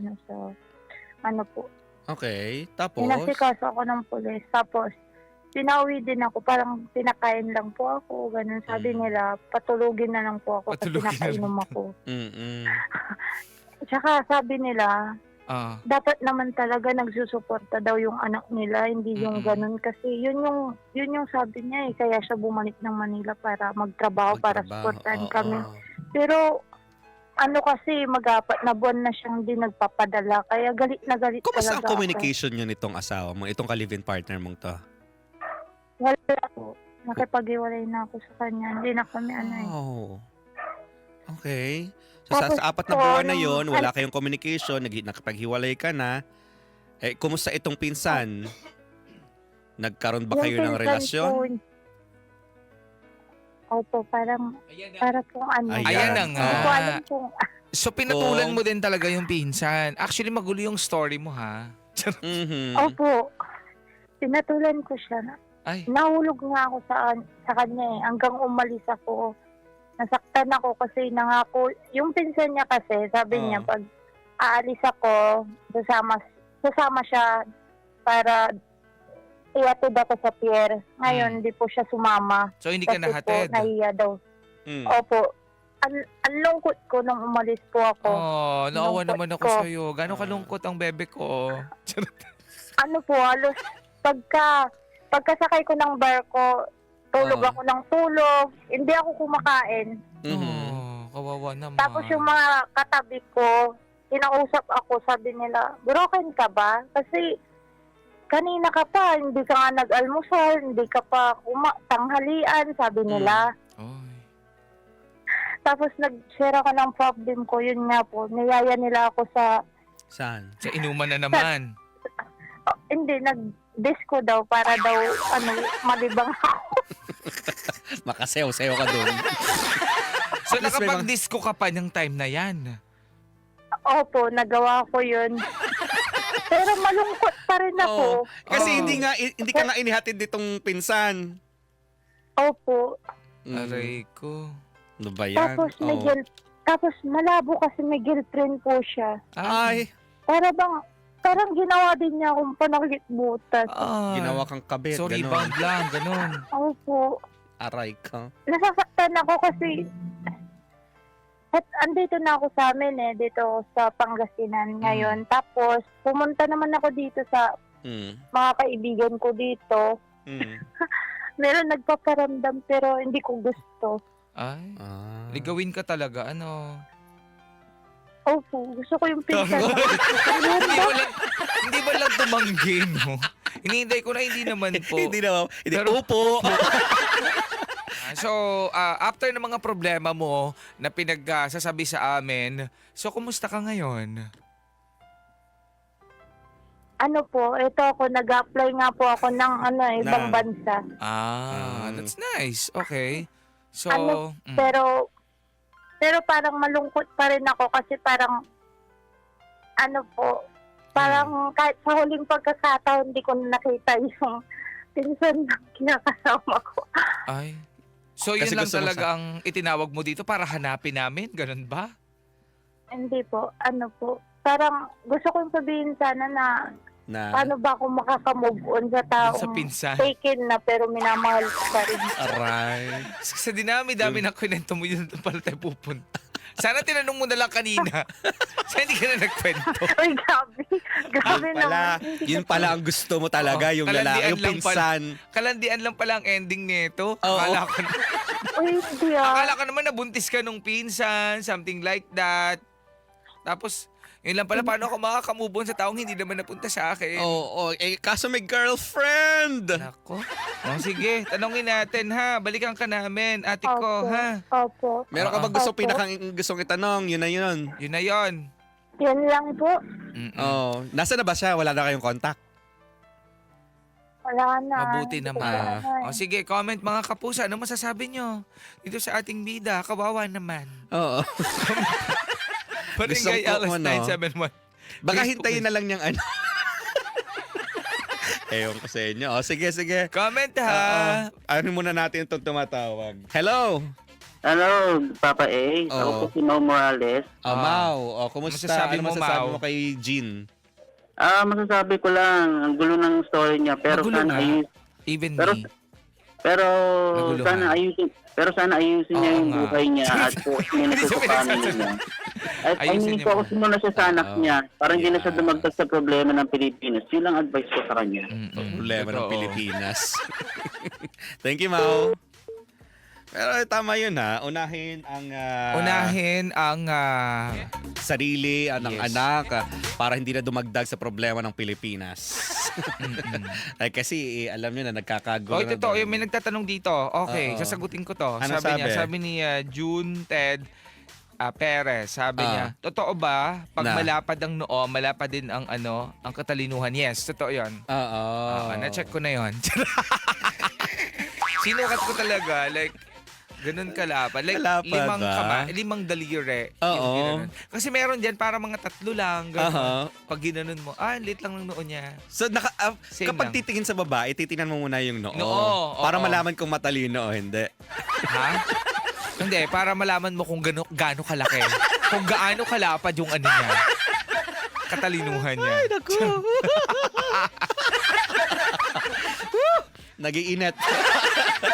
[SPEAKER 4] po.
[SPEAKER 2] Okay. Tapos?
[SPEAKER 4] Inasikaso ako ng pulis. Tapos, pinauwi din ako. Parang pinakain lang po ako. Ganun. Sabi nila, patulugin na lang po ako kasi
[SPEAKER 3] Patulugin na
[SPEAKER 4] nakainom
[SPEAKER 3] lang.
[SPEAKER 4] ako.
[SPEAKER 2] Mm-mm.
[SPEAKER 4] Tsaka sabi nila,
[SPEAKER 3] Ah.
[SPEAKER 4] dapat naman talaga nagsusuporta daw yung anak nila. Hindi yung
[SPEAKER 3] Mm-mm.
[SPEAKER 4] ganun. Kasi yun yung sabi niya eh. Kaya siya bumalik ng Manila para magtrabaho, para
[SPEAKER 2] Magtrabaho,
[SPEAKER 4] suportahan
[SPEAKER 2] oo.
[SPEAKER 4] kami. Pero, kasi mag-apat na buwan na siyang di nagpapadala. Kaya galit na galit
[SPEAKER 2] Kumusta ang
[SPEAKER 4] talaga
[SPEAKER 2] communication nyo nitong asawa mo, itong ka-live-in partner mong to?
[SPEAKER 4] Ako. Wala po. Nakipag-iwalay na ako sa kanya. Hindi na kami
[SPEAKER 2] Oh. Okay. So
[SPEAKER 4] Tapos
[SPEAKER 2] sa 4 na
[SPEAKER 4] po,
[SPEAKER 2] buwan na
[SPEAKER 4] nung-
[SPEAKER 2] yon, wala kayong communication, nakapaghiwalay ka na. Kumusta itong pinsan? Nagkaroon ba
[SPEAKER 4] Yung
[SPEAKER 2] kayo ng
[SPEAKER 4] pinsan
[SPEAKER 2] relasyon?
[SPEAKER 4] po, Opo, parang pong
[SPEAKER 3] Ayan na nga.
[SPEAKER 4] Hindi ko alam kung,
[SPEAKER 3] So pinatulan mo din talaga yung pinsan. Actually, magulo yung story mo, ha?
[SPEAKER 2] Mhm.
[SPEAKER 4] opo, pinatulan ko siya.
[SPEAKER 3] Ay.
[SPEAKER 4] Nahulog nga ako sa kanya eh. Hanggang umalis ako. Nasaktan ako kasi nangako. Yung pinsan niya kasi, sabi
[SPEAKER 2] Oo.
[SPEAKER 4] niya, pag aalis ako, sasama siya para iatid ako sa pier. Ngayon, di po siya sumama.
[SPEAKER 3] So hindi ka
[SPEAKER 4] Kasi po,
[SPEAKER 3] nahatid?
[SPEAKER 4] nahiya daw.
[SPEAKER 2] Mm.
[SPEAKER 4] Opo. Ang lungkot ko nung umalis po ako.
[SPEAKER 3] Oh, naawa
[SPEAKER 4] Lungkot
[SPEAKER 3] naman ako
[SPEAKER 4] ko.
[SPEAKER 3] sa'yo. Gano'ng kalungkot ang bebe ko.
[SPEAKER 4] Halos pagkasakay ko ng barko, tulog
[SPEAKER 3] Oo.
[SPEAKER 4] ako ng tulog. Hindi ako kumakain.
[SPEAKER 2] Mhm.
[SPEAKER 3] Oh, kawawa naman.
[SPEAKER 4] Tapos yung mga katabi ko, kinausap ako, sabi nila, broken ka ba? Kasi kanina ka pa, hindi ka nga nag-almusal, hindi ka pa tanghalian, sabi nila.
[SPEAKER 3] Oy.
[SPEAKER 4] Tapos nag-share ako ng problem ko, yun nga po, niyaya nila ako sa,
[SPEAKER 2] Saan?
[SPEAKER 3] Sa inuman na naman.
[SPEAKER 4] hindi, nag-disco daw para daw, malibang ako.
[SPEAKER 2] Makasayaw-sayaw ka doon.
[SPEAKER 3] So
[SPEAKER 2] At least may
[SPEAKER 3] nakapag-disco ka pa ng time na yan.
[SPEAKER 4] Opo, nagawa ko yun. Pero malungkot pa rin ako.
[SPEAKER 2] Oo. Kasi
[SPEAKER 3] Oo.
[SPEAKER 2] hindi ka nga inihatid nitong pinsan.
[SPEAKER 4] Opo.
[SPEAKER 3] Aray ko.
[SPEAKER 2] Ano ba yan? Oo.
[SPEAKER 4] Tapos malabo kasi may girlfriend po siya.
[SPEAKER 2] Ay,
[SPEAKER 4] Parang ginawa din niya akong panakitbutas.
[SPEAKER 2] ginawa kang kabit.
[SPEAKER 3] So
[SPEAKER 2] Ganon.
[SPEAKER 3] rebound lang, ganun.
[SPEAKER 4] Opo.
[SPEAKER 2] Aray ka.
[SPEAKER 4] Nasasaktan ako kasi at andito na ako sa amin dito ako sa Pangasinan ngayon. Tapos pumunta naman ako dito sa
[SPEAKER 2] Mm.
[SPEAKER 4] mga kaibigan ko dito.
[SPEAKER 2] Mm.
[SPEAKER 4] Meron nagpaparamdam pero hindi ko gusto.
[SPEAKER 3] Ay,
[SPEAKER 2] Ah.
[SPEAKER 3] ligawin ka talaga, ano?
[SPEAKER 4] Opo, gusto ko yung pinsan.
[SPEAKER 3] Hindi ba lang tumanggi, no? Hinihintay ko na hindi naman po.
[SPEAKER 2] Hindi na. Hindi.
[SPEAKER 3] Pero-
[SPEAKER 2] Upo.
[SPEAKER 3] So, after ng mga problema mo na pinagsasabi sa amin, so kumusta ka ngayon?
[SPEAKER 4] Ano po, ito ako, nag-apply nga po ako ng ibang
[SPEAKER 2] Na-
[SPEAKER 4] bansa.
[SPEAKER 3] That's nice. Okay. So,
[SPEAKER 4] Ano, Pero parang malungkot pa rin ako kasi parang parang kahit sa huling pagkakataon hindi ko nakita yung pinsan na kinakasama ko.
[SPEAKER 3] ay. So, yun
[SPEAKER 2] Kasi
[SPEAKER 3] lang
[SPEAKER 2] gusto mo
[SPEAKER 3] talaga ang itinawag mo dito para hanapin namin? Ganun ba?
[SPEAKER 4] Hindi po, parang gusto kong sabihin sana na paano ba ako makaka-move on sa
[SPEAKER 3] Dun
[SPEAKER 4] taong
[SPEAKER 3] sa pinsan.
[SPEAKER 4] taken na pero minamahal ko pa rin.
[SPEAKER 2] Aray.
[SPEAKER 3] Sa dinami-dami ng kwento mo, yun pala tayo pupunta. Sana tinanong mo na lang kanina. Sana hindi ka na nagkwento.
[SPEAKER 4] Ay, grabe. Grabe
[SPEAKER 2] Yun pala,
[SPEAKER 4] naman.
[SPEAKER 2] yun pala ang gusto mo talaga,
[SPEAKER 3] Oo,
[SPEAKER 2] yung lalaki,
[SPEAKER 3] kalandian
[SPEAKER 2] yung
[SPEAKER 3] lang pala.
[SPEAKER 2] pinsan.
[SPEAKER 3] Kalandian lang pala ang ending nito.
[SPEAKER 2] Oo.
[SPEAKER 4] Uy, hindi
[SPEAKER 3] Akala ko naman nabuntis ka nung pinsan, something like that. Tapos, yun lang pala, paano ako makakamove on sa taong hindi naman napunta sa akin?
[SPEAKER 2] Oo, kaso may girlfriend.
[SPEAKER 3] Nako. Sige, tanongin natin ha. Balikan ka namin, ate ko,
[SPEAKER 4] Opo.
[SPEAKER 3] ha?
[SPEAKER 4] Opo.
[SPEAKER 2] Meron ka ba
[SPEAKER 4] Opo.
[SPEAKER 2] gustong itanong? Yun na yun.
[SPEAKER 3] Yun na yun.
[SPEAKER 4] Yan lang po.
[SPEAKER 3] Mm-mm.
[SPEAKER 2] Oh, nasa na ba siya? Wala na kayong contact?
[SPEAKER 4] Wala na.
[SPEAKER 3] Mabuti
[SPEAKER 4] Hindi ko
[SPEAKER 3] naman.
[SPEAKER 4] na-
[SPEAKER 3] O sige, comment mga kapusa. Ano masasabi nyo? Dito sa ating bida, kawawa naman.
[SPEAKER 2] Oo.
[SPEAKER 3] Barangay
[SPEAKER 2] Gusto ko,
[SPEAKER 3] Alas
[SPEAKER 2] ano?
[SPEAKER 3] 971.
[SPEAKER 2] Baka
[SPEAKER 3] Facebook
[SPEAKER 2] hintayin na lang niyang ano. Ewan ko sa inyo. O, sige, sige.
[SPEAKER 3] Comment ha.
[SPEAKER 2] Ano muna natin itong tumatawag? Hello!
[SPEAKER 5] Hello, Papa A. Ako
[SPEAKER 2] Oo.
[SPEAKER 5] po si Mau Morales.
[SPEAKER 2] Mau. O, kumusta?
[SPEAKER 3] Masasabi
[SPEAKER 2] Ano
[SPEAKER 3] mo,
[SPEAKER 2] masasabi
[SPEAKER 3] Mau?
[SPEAKER 2] mo kay Jean?
[SPEAKER 5] Masasabi ko lang, ang gulo ng story niya. Pero
[SPEAKER 3] Magulo
[SPEAKER 5] sana
[SPEAKER 3] nga. Even
[SPEAKER 5] Pero-
[SPEAKER 3] me.
[SPEAKER 5] pero
[SPEAKER 3] Naguluhan.
[SPEAKER 5] sana ayusin niya
[SPEAKER 3] Oo
[SPEAKER 5] yung
[SPEAKER 3] nga.
[SPEAKER 5] buhay niya at minute ko family niya. At
[SPEAKER 3] Ayusin niya
[SPEAKER 5] focus muna siya sa anak
[SPEAKER 2] Oo.
[SPEAKER 5] niya para hindi na siya
[SPEAKER 2] Yeah.
[SPEAKER 5] dumagdag sa problema ng Pilipinas. Yun lang advice ko sa kanya.
[SPEAKER 2] Problema ng
[SPEAKER 3] Totoo.
[SPEAKER 2] Pilipinas. Thank you, Mau. Pero tama yun ha. Unahin ang
[SPEAKER 3] Unahin ang
[SPEAKER 2] sarili ng
[SPEAKER 3] Yes.
[SPEAKER 2] anak para hindi na dumagdag sa problema ng Pilipinas. Ay, kasi alam nyo na nagkakagulo
[SPEAKER 3] Oh,
[SPEAKER 2] na
[SPEAKER 3] totoo.
[SPEAKER 2] doon.
[SPEAKER 3] Yung may nagtatanong dito. Okay,
[SPEAKER 2] Oo.
[SPEAKER 3] sasagutin ko to.
[SPEAKER 2] Ano sabi?
[SPEAKER 3] Sabi ni June Ted Perez, sabi
[SPEAKER 2] Ah.
[SPEAKER 3] niya, totoo ba pag
[SPEAKER 2] Na?
[SPEAKER 3] malapad ang noo, malapad din ang ang katalinuhan? Yes, totoo 'yon.
[SPEAKER 2] Oo.
[SPEAKER 3] Na-check ko na 'yon. Sinukat ko talaga, like, ganun kalapad. Like,
[SPEAKER 2] Kalapad ba?
[SPEAKER 3] limang daliri.
[SPEAKER 2] Oo.
[SPEAKER 3] Yung ginanon. Kasi meron dyan, para mga 3 lang. Ganun.
[SPEAKER 2] Aha.
[SPEAKER 3] Pag ginanon mo, lit lang ng noo niya.
[SPEAKER 2] So,
[SPEAKER 3] Same
[SPEAKER 2] kapag
[SPEAKER 3] lang.
[SPEAKER 2] titingin sa babae, titingnan mo muna yung noo.
[SPEAKER 3] Noo,
[SPEAKER 2] Para
[SPEAKER 3] oo.
[SPEAKER 2] malaman kung matalino o hindi.
[SPEAKER 3] Ha? Hindi, para malaman mo kung gaano kalaki. Kung gaano kalapad yung ano niya. Katalinuhan niya.
[SPEAKER 2] Ay, naku. Nag-iinit.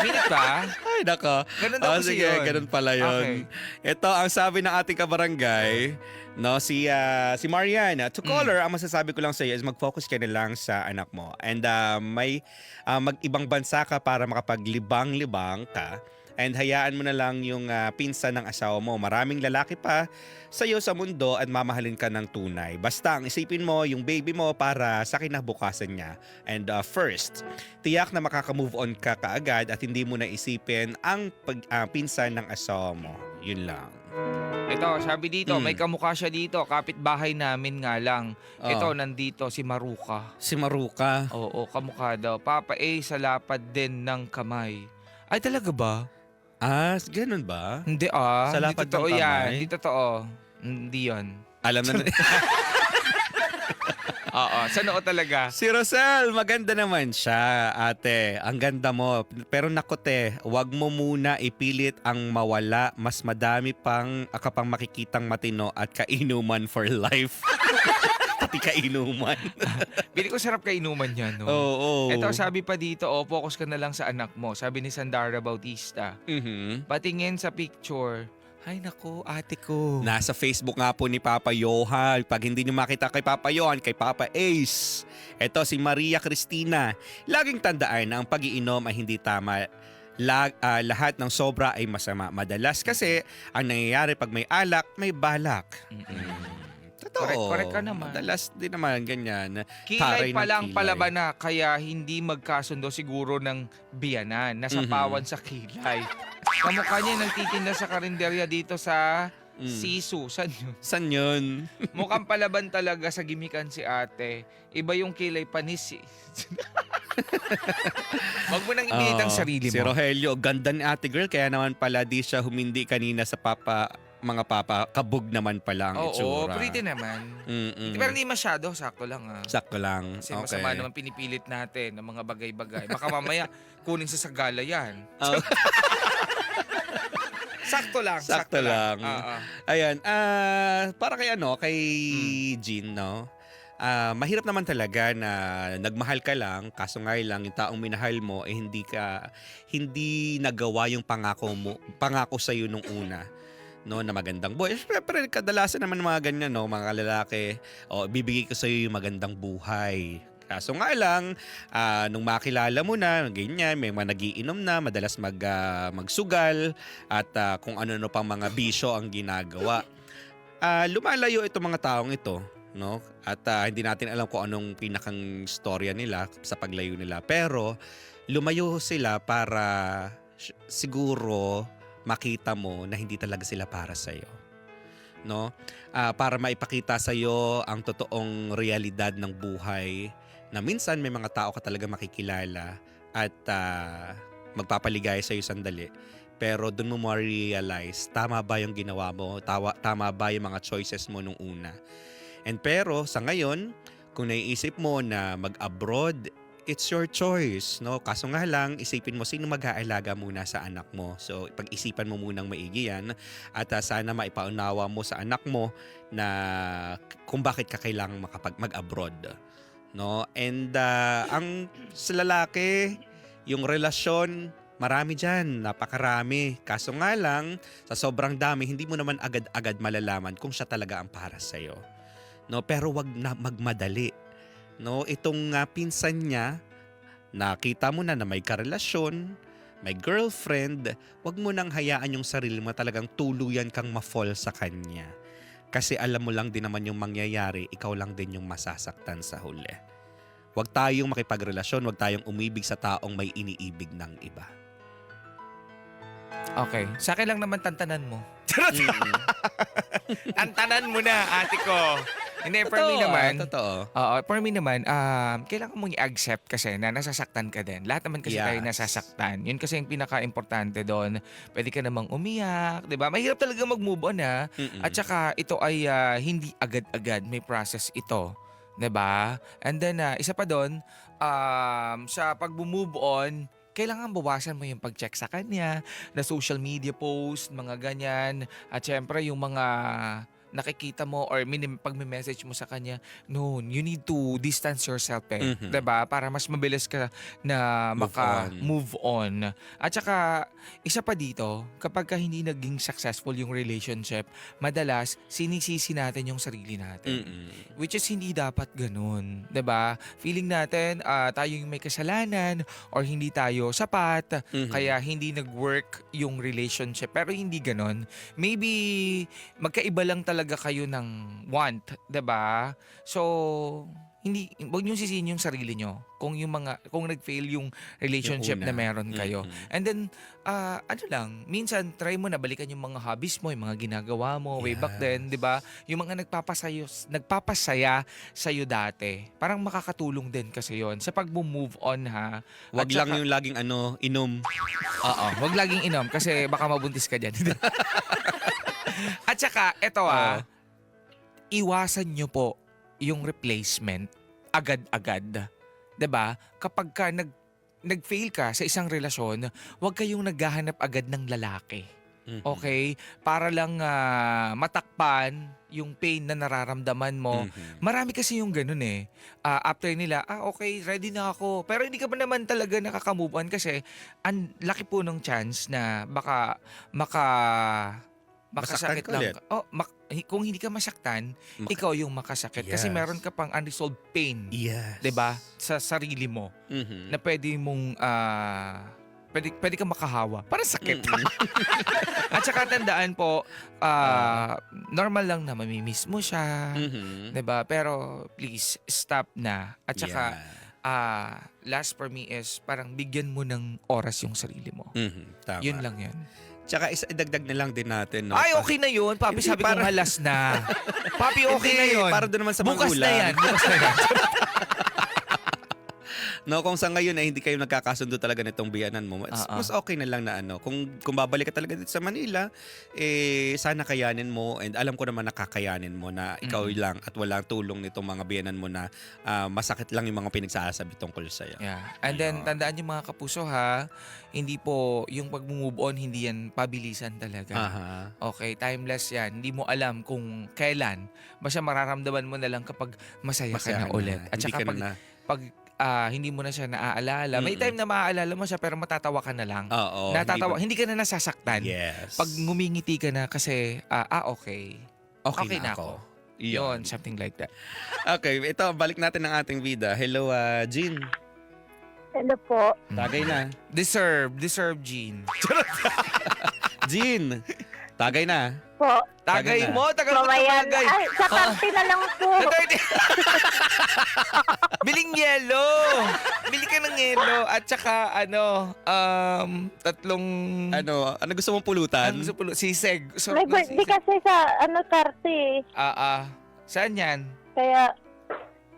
[SPEAKER 3] Minute ba?
[SPEAKER 2] Ay, nako.
[SPEAKER 3] Ganun daw kasi
[SPEAKER 2] sige,
[SPEAKER 3] yun.
[SPEAKER 2] ganun pala yun. Ito, ang sabi ng ating kabarangay, no, si Mariana, to caller, ang masasabi ko lang sa iyo is mag-focus ka na lang sa anak mo. And may mag-ibang bansa ka para makapaglibang-libang ka. And hayaan mo na lang yung pinsan ng asawa mo. Maraming lalaki pa sa iyo sa mundo at mamahalin ka ng tunay. Basta ang isipin mo yung baby mo para sa kinabukasan niya. And first, tiyak na makaka-move on ka kaagad at hindi mo na isipin ang pinsan ng asawa mo. Yun lang.
[SPEAKER 3] Ito, sabi dito, may kamukha siya dito. Kapitbahay namin nga lang.
[SPEAKER 2] Oh.
[SPEAKER 3] Ito, nandito, si Maruka.
[SPEAKER 2] Si Maruka.
[SPEAKER 3] Oo, kamukha daw. Papa A, sa lapad din ng kamay. Ay, talaga ba?
[SPEAKER 2] Ganun ba?
[SPEAKER 3] Hindi
[SPEAKER 2] Sa
[SPEAKER 3] Hindi
[SPEAKER 2] lapad
[SPEAKER 3] totoo
[SPEAKER 2] ng
[SPEAKER 3] yan.
[SPEAKER 2] kamay?
[SPEAKER 3] Hindi totoo. Hindi yun.
[SPEAKER 2] Alam na.
[SPEAKER 3] Oo, sa noo talaga.
[SPEAKER 2] Si Rosel, maganda naman siya, ate. Ang ganda mo. Pero naku te, wag mo muna ipilit ang mawala. Mas madami pang kapang makikitang matino at kainuman for life. Pati kainuman.
[SPEAKER 3] Bili ko sarap kainuman yan, no?
[SPEAKER 2] Oo.
[SPEAKER 3] Ito, sabi pa dito, focus ka na lang sa anak mo. Sabi ni Sandara Bautista.
[SPEAKER 2] Mhm.
[SPEAKER 3] Patingin sa picture. Ay, nako, ate ko.
[SPEAKER 2] Nasa Facebook nga po ni Papa Johan. Pag hindi nyo makita kay Papa Johan, kay Papa Ace. Ito si Maria Cristina. Laging tandaan na ang pag-iinom ay hindi tama. Lahat ng sobra ay masama. Madalas kasi ang nangyayari pag may alak, may balak. Totoo.
[SPEAKER 3] Correct ka naman.
[SPEAKER 2] Madalas din naman ganyan.
[SPEAKER 3] Kilay
[SPEAKER 2] Taray
[SPEAKER 3] pa
[SPEAKER 2] ng
[SPEAKER 3] lang
[SPEAKER 2] kilay.
[SPEAKER 3] palaban na, kaya hindi magkasundo siguro ng biyanan. Nasapawan sa kilay. Kamukha niya nagtitinda sa karinderya dito sa Sisu. Saan yun?
[SPEAKER 2] San yun?
[SPEAKER 3] Mukhang palaban talaga sa gimikan si ate. Iba yung kilay panis eh. Wag mo nang ibilit ang sarili
[SPEAKER 2] Si
[SPEAKER 3] mo.
[SPEAKER 2] Rogelio, ganda ni ate girl. Kaya naman pala di siya humindi kanina sa mga papa. Kabog naman pala ang
[SPEAKER 3] Oo,
[SPEAKER 2] itsura.
[SPEAKER 3] pretty naman.
[SPEAKER 2] Mm-mm.
[SPEAKER 3] Pero hindi masyado, sakto lang ah.
[SPEAKER 2] Sakto lang.
[SPEAKER 3] Kasi
[SPEAKER 2] Okay.
[SPEAKER 3] masama naman pinipilit natin ng mga bagay-bagay. Baka mamaya kunin sa sagala yan.
[SPEAKER 2] Oh.
[SPEAKER 3] Sakto lang.
[SPEAKER 2] Sakto lang.
[SPEAKER 3] Oo.
[SPEAKER 2] Ayan, para kay Jean, no? Mahirap naman talaga na nagmahal ka lang, kaso nga lang yung taong minahal mo hindi nagawa yung pangako sa iyo nung una. no, na magandang buhay. Siyempre, kadalasan naman ng mga ganyan, no, mga lalaki, bibigay ko sa iyo yung magandang buhay. Kaso nga lang, nung makilala mo na, ganyan, may mga nagiinom na, madalas magsugal, at kung ano-ano pang mga bisyo ang ginagawa. Lumalayo itong mga taong ito, no? At hindi natin alam kung anong pinakang storya nila sa paglayo nila. Pero lumayo sila para siguro makita mo na hindi talaga sila para sa iyo, no? Para maipakita sa iyo ang totoong realidad ng buhay, na minsan may mga tao ka talaga makikilala at magpapaligaya sa iyo sandali, pero doon mo ma-realize tama ba yung ginawa mo, tama ba yung mga choices mo nung una. And pero sa ngayon, kung naiisip mo na mag-abroad, it's your choice, no? Kaso nga lang, isipin mo sino mag-aalaga muna sa anak mo. So, pag-isipan mo munang maigi yan, at sana maipaunawa mo sa anak mo na kung bakit ka kailangang mag-abroad, no? And ang sa lalaki, yung relasyon, marami dyan, napakarami. Kaso nga lang, sa sobrang dami, hindi mo naman agad-agad malalaman kung siya talaga ang para sa'yo, no? Pero wag na magmadali. No, itong pinsan niya, nakita mo na may karelasyon, may girlfriend, wag mo nang hayaan yung sarili mo talagang tuluyan kang ma-fall sa kanya. Kasi alam mo lang din naman yung mangyayari, ikaw lang din yung masasaktan sa huli. Wag tayong makipagrelasyon, wag tayong umibig sa taong may iniibig ng iba.
[SPEAKER 3] Okay. Sa akin lang naman tantanan mo. Tantanan mo na, ate ko. Hindi, for me naman,
[SPEAKER 2] Totoo.
[SPEAKER 3] for me naman, kailangan mong i-accept kasi na nasasaktan ka din. Lahat naman kasi tayo
[SPEAKER 2] Yes.
[SPEAKER 3] nasasaktan. Yun kasi yung pinaka-importante doon. Pwede ka namang umiyak, di ba? Mahirap talaga mag-move on, ha? At saka, ito ay hindi agad-agad. May process ito. Di ba? And then, isa pa doon, sa pag-move on, kailangan bawasan mo yung pag-check sa kanya, na social media post, mga ganyan. At syempre, yung mga nakikita mo or pag may message mo sa kanya, no, you need to distance yourself,
[SPEAKER 2] Mhm.
[SPEAKER 3] 'di ba? Para mas mabilis ka na move on. At saka isa pa dito, kapag ka hindi naging successful yung relationship, madalas sinisisi natin yung sarili natin. Which is hindi dapat ganun, 'di ba? Feeling natin tayo yung may kasalanan or hindi tayo sapat, kaya hindi nag-work yung relationship. Pero hindi ganun. Maybe magkaiba lang talaga kayo ng want, 'di ba? So, wag niyo sisihin yung sarili nyo kung nag-fail yung relationship
[SPEAKER 2] Yung una.
[SPEAKER 3] na meron kayo. And then minsan try mo na balikan yung mga hobbies mo, yung mga ginagawa mo way back then, 'di ba? Yung mga nagpapasaya sa dati. Parang makakatulong din kasi 'yon sa pag-move on, ha.
[SPEAKER 2] Wag
[SPEAKER 3] At
[SPEAKER 2] lang
[SPEAKER 3] saka-
[SPEAKER 2] yung laging inom.
[SPEAKER 3] Oo, wag laging inom kasi baka mabuntis ka diyan. At saka, eto iwasan nyo po yung replacement agad-agad. 'Di ba? Kapag ka nag-fail ka sa isang relasyon, huwag kayong naghahanap agad ng lalaki. Okay? Para lang matakpan yung pain na nararamdaman mo. Marami kasi yung ganun after nila, okay, ready na ako. Pero hindi ka pa naman talaga nakaka-move on kasi ang laki po ng chance na baka
[SPEAKER 2] Masaktan
[SPEAKER 3] makasakit
[SPEAKER 2] ka
[SPEAKER 3] lang.
[SPEAKER 2] ulit.
[SPEAKER 3] Kung hindi ka masaktan, ikaw yung makasakit. Kasi
[SPEAKER 2] Yes.
[SPEAKER 3] meron ka pang unresolved pain.
[SPEAKER 2] Yes.
[SPEAKER 3] 'Di ba? Sa sarili mo na pwede mong pwede kang makahawa. Parang sakit. At saka tandaan po, normal lang na mamimiss mo siya. 'Di ba? Pero please stop na. At saka last for me is parang bigyan mo ng oras yung sarili mo.
[SPEAKER 2] Tama.
[SPEAKER 3] Yun lang yun.
[SPEAKER 2] Tsaka idagdag na lang din natin, no?
[SPEAKER 3] Ay, okay na yun. Papi,
[SPEAKER 2] Hindi,
[SPEAKER 3] sabi ko halas na. Papi, okay na
[SPEAKER 2] Hindi,
[SPEAKER 3] yun.
[SPEAKER 2] para doon naman sa
[SPEAKER 3] Bukas
[SPEAKER 2] magulang.
[SPEAKER 3] na yan. Bukas na yan.
[SPEAKER 2] No, kung sa ngayon ay hindi kayo nagkakasundo talaga nitong biyanan mo, mas okay na lang na kung babalik ka talaga dito sa Manila, sana kayanin mo, and alam ko naman nakakayanin mo na ikaw lang at walang tulong nitong mga biyanan mo na masakit lang yung mga pinagsasabi tungkol sa'yo.
[SPEAKER 3] Yeah. And then, tandaan yung mga kapuso, ha, hindi po, yung pag-move on, hindi yan pabilisan talaga. Okay, timeless yan. Hindi mo alam kung kailan. Basta mararamdaman mo na lang kapag masaya ka na ulit. At
[SPEAKER 2] Hindi
[SPEAKER 3] saka
[SPEAKER 2] ka na
[SPEAKER 3] pag hindi mo na siya naaalala. May time na maaalala mo siya pero matatawa ka na lang.
[SPEAKER 2] Oo.
[SPEAKER 3] Natatawa, hindi ka na nasasaktan.
[SPEAKER 2] Yes.
[SPEAKER 3] Pag ngumingiti ka na kasi, okay.
[SPEAKER 2] okay na ako.
[SPEAKER 3] Yun, something like that.
[SPEAKER 2] Okay, ito, balik natin ang ating vida. Hello, Jean.
[SPEAKER 4] Hello po.
[SPEAKER 2] Tagay na.
[SPEAKER 3] Deserve, Jean.
[SPEAKER 2] Jean, tagay na.
[SPEAKER 4] Po.
[SPEAKER 3] Tagay
[SPEAKER 2] Tagay na.
[SPEAKER 3] mo, tagal mo
[SPEAKER 4] Mamaya.
[SPEAKER 3] tumagay.
[SPEAKER 4] Ay, sa party na lang po.
[SPEAKER 3] Biling yelo. Bili ka ng yelo. At saka, tatlong...
[SPEAKER 2] Ano gusto mong pulutan?
[SPEAKER 3] Ano gusto pulo? Sisig. Sarap
[SPEAKER 4] May
[SPEAKER 3] ng
[SPEAKER 4] birthday
[SPEAKER 3] sisig.
[SPEAKER 4] kasi sa party.
[SPEAKER 3] Saan yan?
[SPEAKER 4] Kaya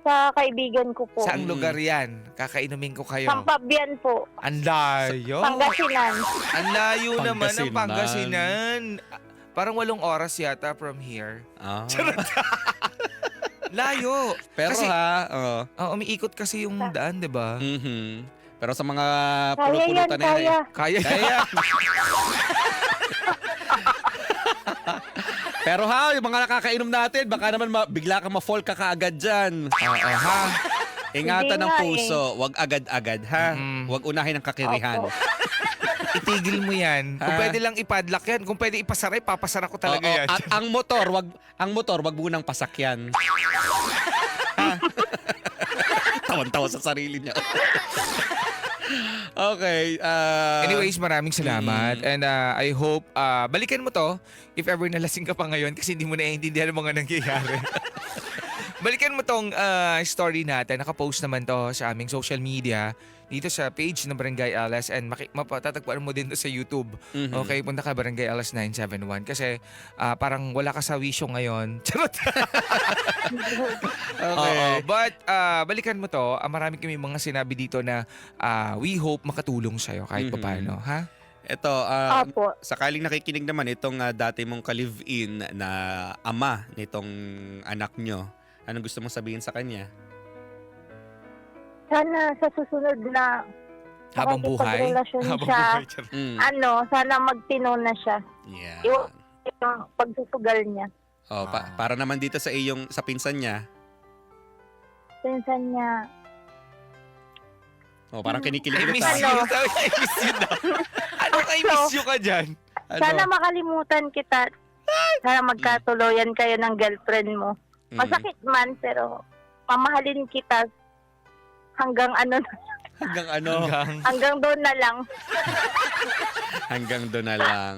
[SPEAKER 4] sa kaibigan ko po.
[SPEAKER 3] Saang lugar yan? Kakainumin ko kayo.
[SPEAKER 4] Pampabyan po.
[SPEAKER 3] Ang layo.
[SPEAKER 4] Pangasinan.
[SPEAKER 3] Ang layo naman ng
[SPEAKER 2] Pangasinan.
[SPEAKER 3] Pangasinan. Parang 8 oras yata from here.
[SPEAKER 2] Ah.
[SPEAKER 3] Layo.
[SPEAKER 2] Pero
[SPEAKER 3] Kasi-
[SPEAKER 2] umiikot
[SPEAKER 3] Umiikot kasi yung daan, di ba?
[SPEAKER 2] Pero sa mga
[SPEAKER 4] Kaya yan,
[SPEAKER 2] pulupulutan na
[SPEAKER 4] kaya.
[SPEAKER 3] Kaya.
[SPEAKER 2] Kaya. Pero yung mga nakakainom natin, baka naman bigla ka ma-fall ka kaagad dyan.
[SPEAKER 3] Ha?
[SPEAKER 2] Ingatan
[SPEAKER 4] Hindi
[SPEAKER 2] ng
[SPEAKER 4] nga
[SPEAKER 2] puso, wag agad-agad ha. Wag unahin ang kakirihan.
[SPEAKER 4] Opo.
[SPEAKER 3] Itigil mo yan. Kung
[SPEAKER 2] Ha?
[SPEAKER 3] pwede lang ipadlock yan. Kung pwede ipasara, papasara ko talaga
[SPEAKER 2] Oo,
[SPEAKER 3] yan.
[SPEAKER 2] At ang motor, wag munang pasakyan. Ha? Tawan-tawa sa sarili niya. Okay.
[SPEAKER 3] Anyways, maraming salamat. And I hope, balikan mo to if ever nalasing ka pa ngayon kasi hindi mo naiintindihan ang mga nangyayari. Balikan mo tong story natin. Nakapost naman to sa aming social media dito sa page ng Barangay LS and mapatatagpuan mo din to sa YouTube. Okay, punta ka Barangay LS 971 kasi parang wala ka sa wisyo ngayon. Charot.
[SPEAKER 2] Okay.
[SPEAKER 3] But balikan mo to. Marami kami mga sinabi dito na we hope makatulong sa'yo kahit papaano. Ha?
[SPEAKER 2] Ito,
[SPEAKER 4] Opo.
[SPEAKER 2] sakaling nakikinig naman itong dati mong ka-live-in na ama nitong anak nyo. Anong gusto mong sabihin sa kanya?
[SPEAKER 4] Sana sa susunod na
[SPEAKER 3] Habang buhay.
[SPEAKER 4] makikipagrelasyon
[SPEAKER 3] Habang
[SPEAKER 4] siya,
[SPEAKER 3] buhay. Charot.
[SPEAKER 4] sana magtino na siya.
[SPEAKER 2] Yeah.
[SPEAKER 4] Yung pagsusugal niya.
[SPEAKER 2] Oh, para naman dito sa pinsan niya.
[SPEAKER 4] Pinsan niya,
[SPEAKER 2] Oh, parang
[SPEAKER 3] I
[SPEAKER 2] kinikilig
[SPEAKER 3] miss
[SPEAKER 2] tayo.
[SPEAKER 3] you. Sabi niya, I miss you daw. Anong I miss you ka dyan?
[SPEAKER 4] sana makalimutan kita. Sana magkatuloyan kayo ng girlfriend mo. Masakit man, pero mamahalin kita hanggang
[SPEAKER 2] Hanggang ano?
[SPEAKER 4] hanggang doon na lang.
[SPEAKER 2] Hanggang doon na lang.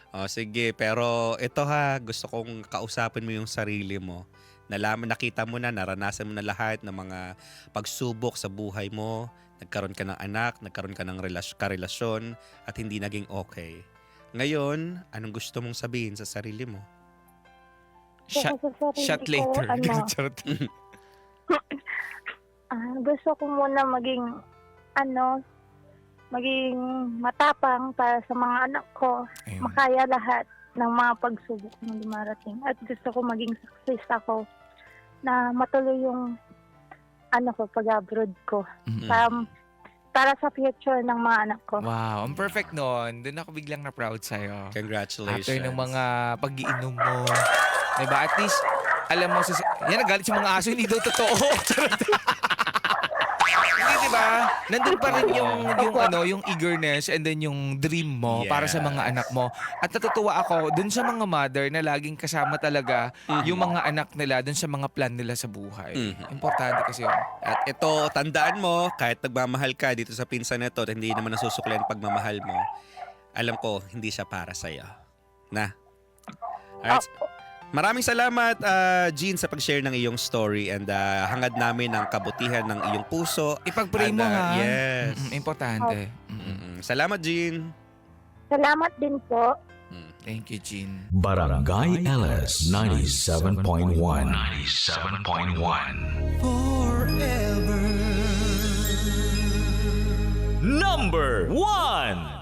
[SPEAKER 2] Oh, sige, pero ito gusto kong kausapin mo yung sarili mo. Nakita mo na, naranasan mo na lahat ng mga pagsubok sa buhay mo. Nagkaroon ka ng anak, nagkaroon ka ng karelasyon at hindi naging okay. Ngayon, anong gusto mong sabihin sa sarili mo?
[SPEAKER 3] Shot,
[SPEAKER 4] Kasi sa sarili
[SPEAKER 3] shot
[SPEAKER 4] ko,
[SPEAKER 3] later. Charot.
[SPEAKER 4] gusto ko muna maging matapang para sa mga anak ko.
[SPEAKER 3] Ayun.
[SPEAKER 4] Makaya lahat ng mga pagsubok na dumarating. At gusto ko maging success ako na matuloy yung pag-abroad ko. Para sa future ng mga anak ko.
[SPEAKER 3] Wow, ang perfect nun. Doon ako biglang na proud sa'yo.
[SPEAKER 2] Congratulations.
[SPEAKER 3] After ng mga pag-iinom mo. Diba? At least, alam mo, yan, nagalit yung mga aso, hindi daw totoo. Hindi, diba? Nandun pa rin yung eagerness and then yung dream mo para sa mga anak mo. At natutuwa ako dun sa mga mother na laging kasama talaga yung mga anak nila dun sa mga plan nila sa buhay. Importante kasi yun.
[SPEAKER 2] At ito, tandaan mo, kahit nagmamahal ka dito sa pinsan na to, at hindi naman nasusuklan ang pagmamahal mo, alam ko, hindi siya para sa'yo. Na? Alright. Maraming salamat, Jean, sa pag-share ng iyong story and hangad namin ang kabutihan ng iyong puso.
[SPEAKER 3] Ipag-pray
[SPEAKER 2] At,
[SPEAKER 3] mo ha.
[SPEAKER 2] yes.
[SPEAKER 3] Importante.
[SPEAKER 2] Salamat, Jean.
[SPEAKER 4] Salamat din po.
[SPEAKER 3] Thank you, Jean.
[SPEAKER 6] Barangay LS 97.1 97.1 Number 1